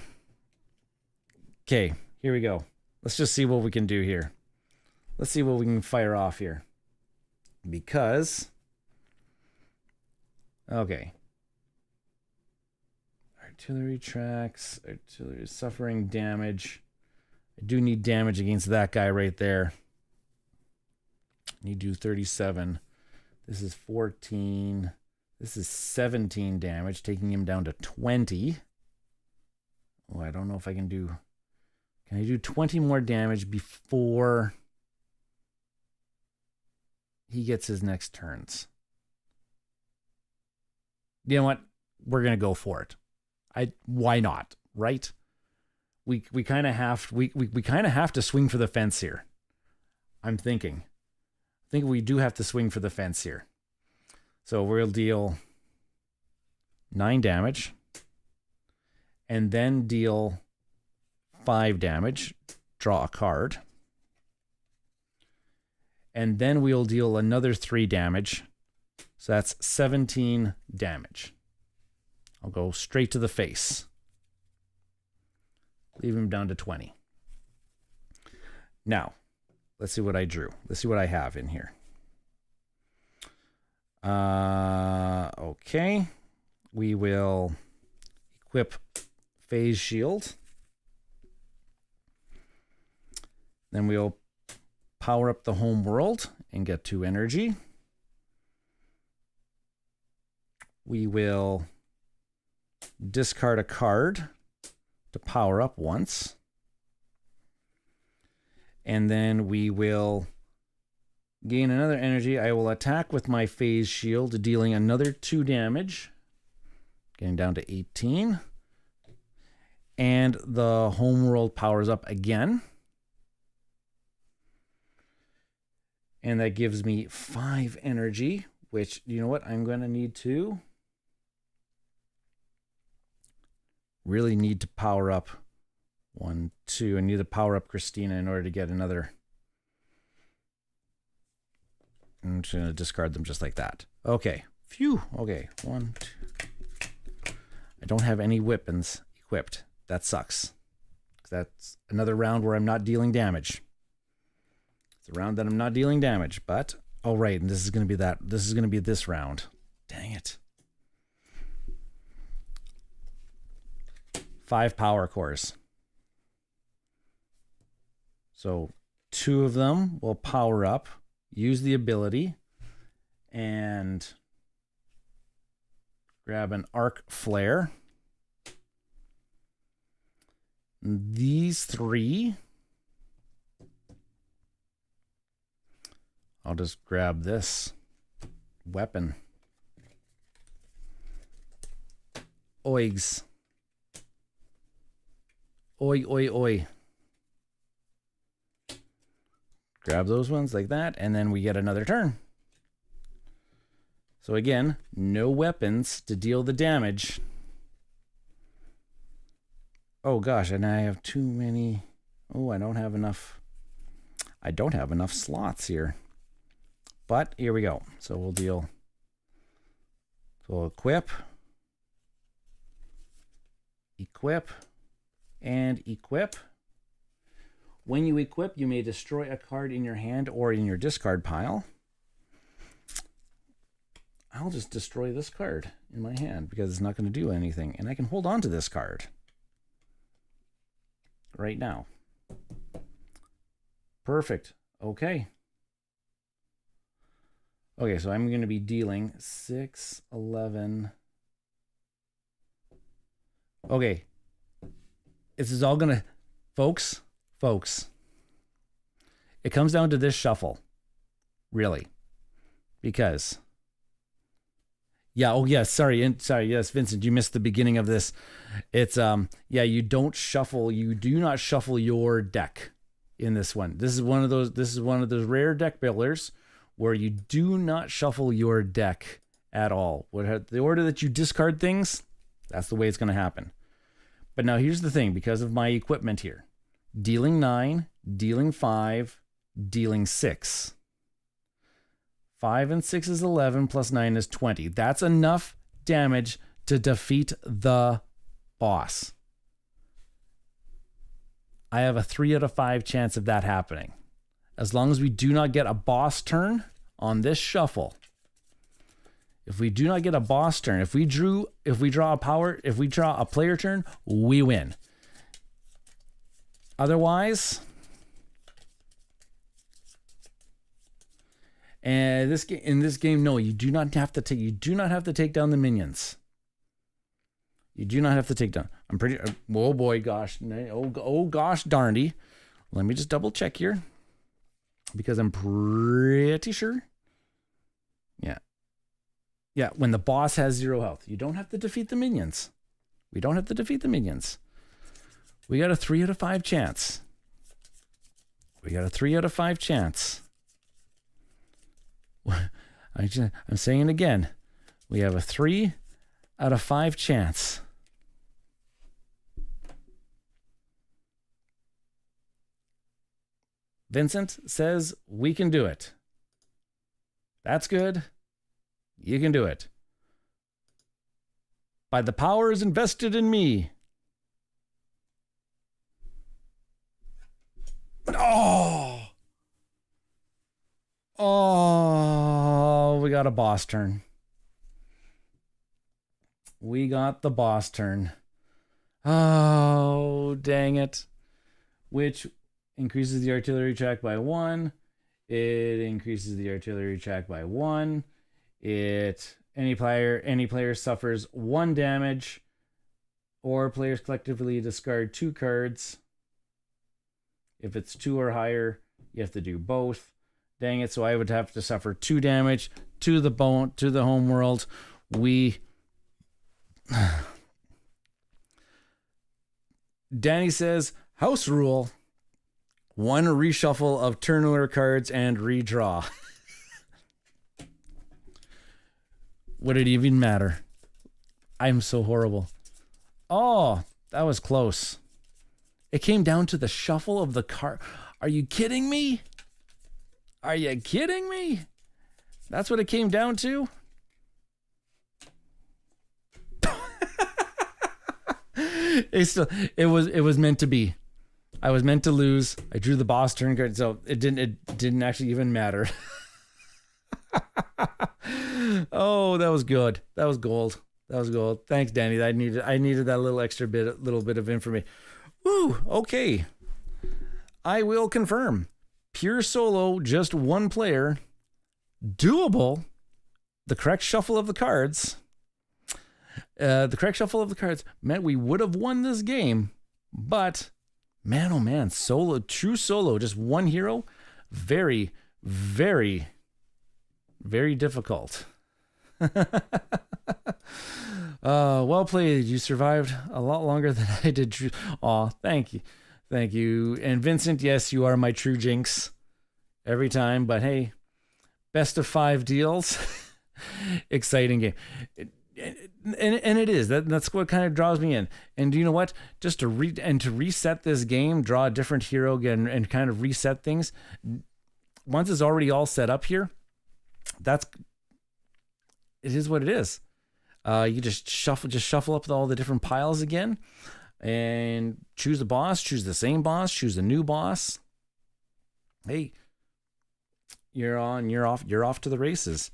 Okay, here we go. Let's just see what we can do here. Let's see what we can fire off here. Because, okay. Artillery tracks, artillery suffering damage. I do need damage against that guy right there. Need to do 37. This is 14. This is 17 damage, taking him down to 20. Oh, I don't know if I can do... Can I do 20 more damage before he gets his next turns? You know what? We're going to go for it. Why not, right? We kind of have we kind of have to swing for the fence here. I'm thinking. I think we do have to swing for the fence here. So we'll deal 9 damage and then deal 5 damage, draw a card. And then we'll deal another 3 damage. So that's 17 damage. I'll go straight to the face. Leave him down to 20. Now, let's see what I drew. Let's see what I have in here. Okay. We will equip Phase Shield. Then we'll power up the Homeworld and get 2 energy. We will discard a card to power up once. And then we will gain another energy. I will attack with my Phase Shield, dealing another 2 damage. Getting down to 18. And the Homeworld powers up again. And that gives me 5 energy, which, you know what, I'm going to need to... really need to power up 1, 2. I need to power up Christina in order to get another. I'm just going to discard them just like that. Okay. Phew. Okay. 1, 2. I don't have any weapons equipped. That sucks. That's another round where I'm not dealing damage. It's a round that I'm not dealing damage, but oh right, and this is going to be that. This is going to be this round. Dang it. 5 power cores. So 2 of them will power up, use the ability, and grab an arc flare. And these 3, I'll just grab this weapon. Oigs. Oi, oi, oi. Grab those ones like that, and then we get another turn. So again, no weapons to deal the damage. Oh gosh, and I have too many. Oh, I don't have enough. I don't have enough slots here. But here we go. So we'll deal. So we'll equip. Equip. And equip. When you equip, you may destroy a card in your hand or in your discard pile. I'll just destroy this card in my hand because it's not going to do anything. And I can hold on to this card right now. Perfect. Okay. Okay, so I'm going to be dealing 6, 11. Okay. This is all going to... Folks, it comes down to this shuffle. Really. Because... Yeah, oh yeah, sorry, yes, Vincent, you missed the beginning of this. It's, yeah, you do not shuffle your deck in this one. This is one of those rare deck builders where you do not shuffle your deck at all. The order that you discard things, that's the way it's going to happen. But now here's the thing, because of my equipment here. Dealing 9, dealing 5, dealing 6. 5 and 6 is 11, plus 9 is 20. That's enough damage to defeat the boss. I have a 3 out of 5 chance of that happening. As long as we do not get a boss turn on this shuffle. If we do not get a boss turn, if we draw a player turn, we win. Otherwise, and in this game, no, you do not have to take down the minions. You do not have to take down. I'm pretty. Oh boy, gosh, oh gosh, darndy. Let me just double check here, because I'm pretty sure. Yeah. When the boss has 0 health, you don't have to defeat the minions. We don't have to defeat the minions. We got a 3 out of 5 chance. I'm saying it again. We have a 3 out of 5 chance. Vincent says we can do it. That's good. You can do it. By the powers invested in me. Oh, we got a boss turn. We got the boss turn. Oh, dang it. Which increases the artillery track by 1. It increases the artillery track by 1. Any player suffers 1 damage, or players collectively discard 2 cards. If it's 2 or higher, you have to do both. Dang it, so I would have to suffer 2 damage to the Homeworld. Danny says, house rule. 1 reshuffle of turn order cards and redraw. Would it even matter? I'm so horrible. Oh, that was close. It came down to the shuffle of the card. Are you kidding me? Are you kidding me? That's what it came down to? It was meant to be. I was meant to lose. I drew the boss turn card, so it didn't actually even matter. Oh, that was good. That was gold. Thanks, Danny. I needed that little bit of information. Woo, okay. I will confirm. Pure solo, just 1 player. Doable. The correct shuffle of the cards. Meant we would have won this game, but man, oh man, true solo, just 1 hero. Very, very, very difficult. Well played. You survived a lot longer than I did. Aw, thank you. And Vincent, yes, you are my true jinx every time, but hey, best of 5 deals. Exciting game. And it is. That's what kind of draws me in. And you know what? Just to reset this game, draw a different hero again, and kind of reset things. Once it's already all set up here, it is what it is. You just shuffle up all the different piles again, and choose a boss, choose the same boss, choose a new boss. Hey, you're off to the races.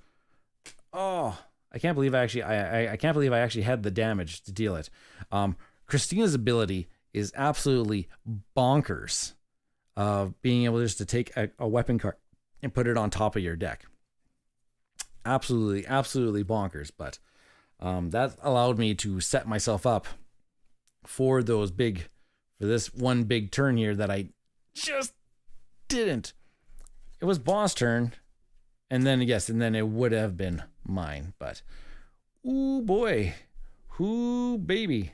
Oh, I can't believe I can't believe I actually had the damage to deal it. Christina's ability is absolutely bonkers. Being able just to take a weapon card and put it on top of your deck. Absolutely bonkers. But that allowed me to set myself up for this one big turn here that I just didn't. It was boss turn, and then it would have been mine. But ooh boy, ooh baby.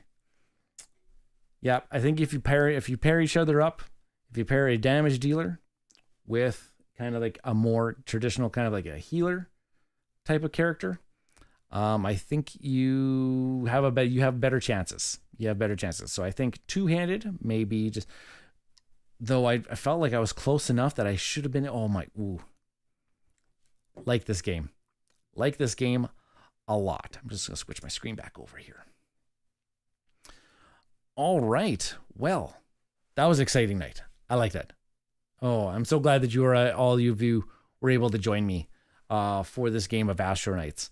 Yeah, I think if you pair each other up, if you pair a damage dealer with kind of like a more traditional kind of like a healer type of character, I think you have better chances. So I think 2-handed maybe just. Though I felt like I was close enough that I should have been. Oh my, ooh. Like this game a lot. I'm just gonna switch my screen back over here. All right, well, That was an exciting night. I like that. Oh, I'm so glad that all of you were able to join me for this game of Astro Knights.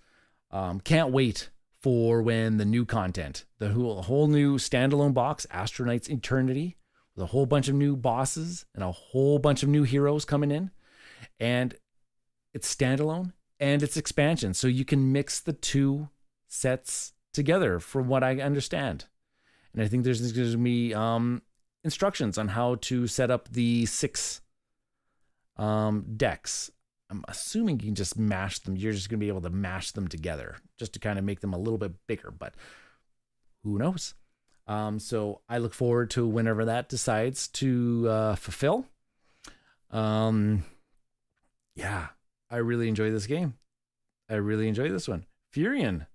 Can't wait for when the new content, the whole new standalone box, Astro Knights Eternity, with a whole bunch of new bosses and a whole bunch of new heroes coming in. And it's standalone and it's expansion. So you can mix the two sets together from what I understand. And I think there's going to be instructions on how to set up the 6 decks. I'm assuming you can just mash them. You're just going to be able to mash them together just to kind of make them a little bit bigger, but who knows? So I look forward to whenever that decides to fulfill. Yeah, I really enjoy this game. I really enjoy this one. Furion,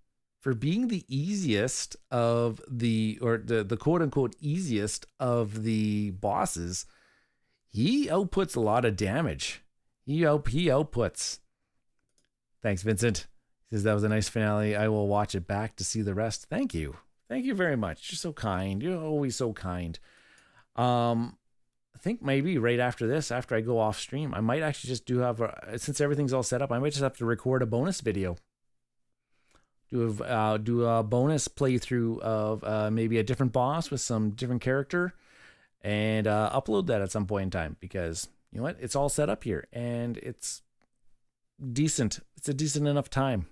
for being the easiest of the quote unquote easiest of the bosses, he outputs a lot of damage. He outputs. Thanks, Vincent. He says that was a nice finale. I will watch it back to see the rest. Thank you. Thank you very much. You're so kind. You're always so kind. I think maybe right after this, after I go off stream, I might actually just since everything's all set up, I might just have to record a bonus video. Do a bonus playthrough of maybe a different boss with some different character and upload that at some point in time, because you know what? It's all set up here and it's decent. It's a decent enough time.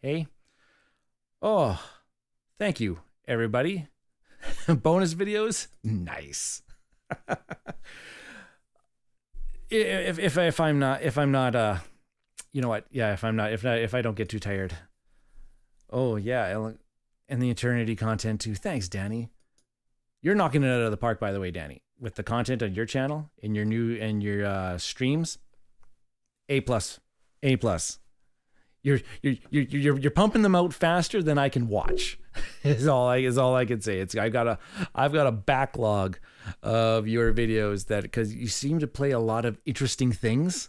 Hey? Oh, thank you, everybody. Bonus videos? Nice. if I'm not, you know what? Yeah, if I don't get too tired. Oh yeah. And the Eternity content too. Thanks, Danny. You're knocking it out of the park, by the way, Danny, with the content on your channel and your streams. A+. You're pumping them out faster than I can watch. is all I can say. I've got a backlog of your videos because you seem to play a lot of interesting things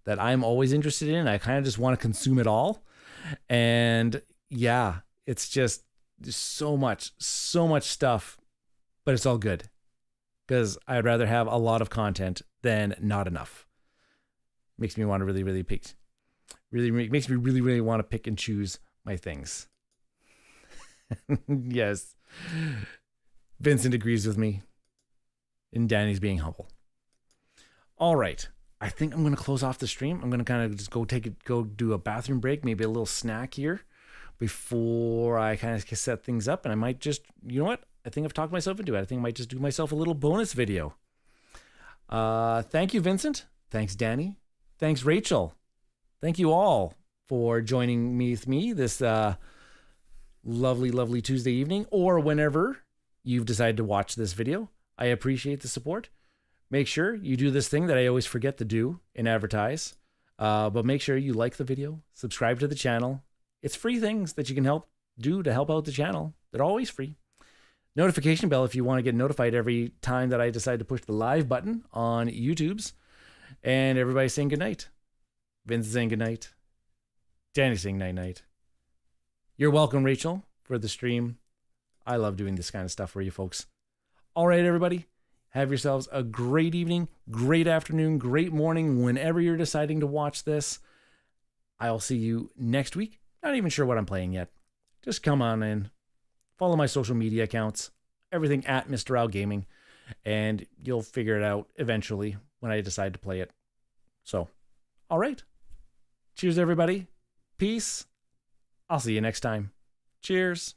that I'm always interested in. I kind of just want to consume it all. And yeah, it's just there's so much stuff, but it's all good because I'd rather have a lot of content than not enough. Makes me want to really pick. Makes me really want to pick and choose my things. Yes. Vincent agrees with me. And Danny's being humble. All right. I think I'm going to close off the stream. I'm going to kind of just go do a bathroom break, maybe a little snack here before I kind of set things up. And I might just, you know what? I think I've talked myself into it. I think I might just do myself a little bonus video. Thank you, Vincent. Thanks, Danny. Thanks, Rachel. Thank you all for joining me this lovely Tuesday evening, or whenever you've decided to watch this video. I appreciate the support. Make sure you do this thing that I always forget to do and advertise, but make sure you like the video, subscribe to the channel. It's free things that you can help out the channel. They're always free. Notification bell if you want to get notified every time that I decide to push the live button on YouTube's. And everybody saying goodnight. Vince saying goodnight. Danny saying night-night. You're welcome, Rachel, for the stream. I love doing this kind of stuff for you folks. All right, everybody. Have yourselves a great evening, great afternoon, great morning, whenever you're deciding to watch this. I'll see you next week. Not even sure what I'm playing yet. Just come on in. Follow my social media accounts. Everything at Mista Rau Gaming. And you'll figure it out eventually when I decide to play it. So, all right. Cheers, everybody. Peace. I'll see you next time. Cheers.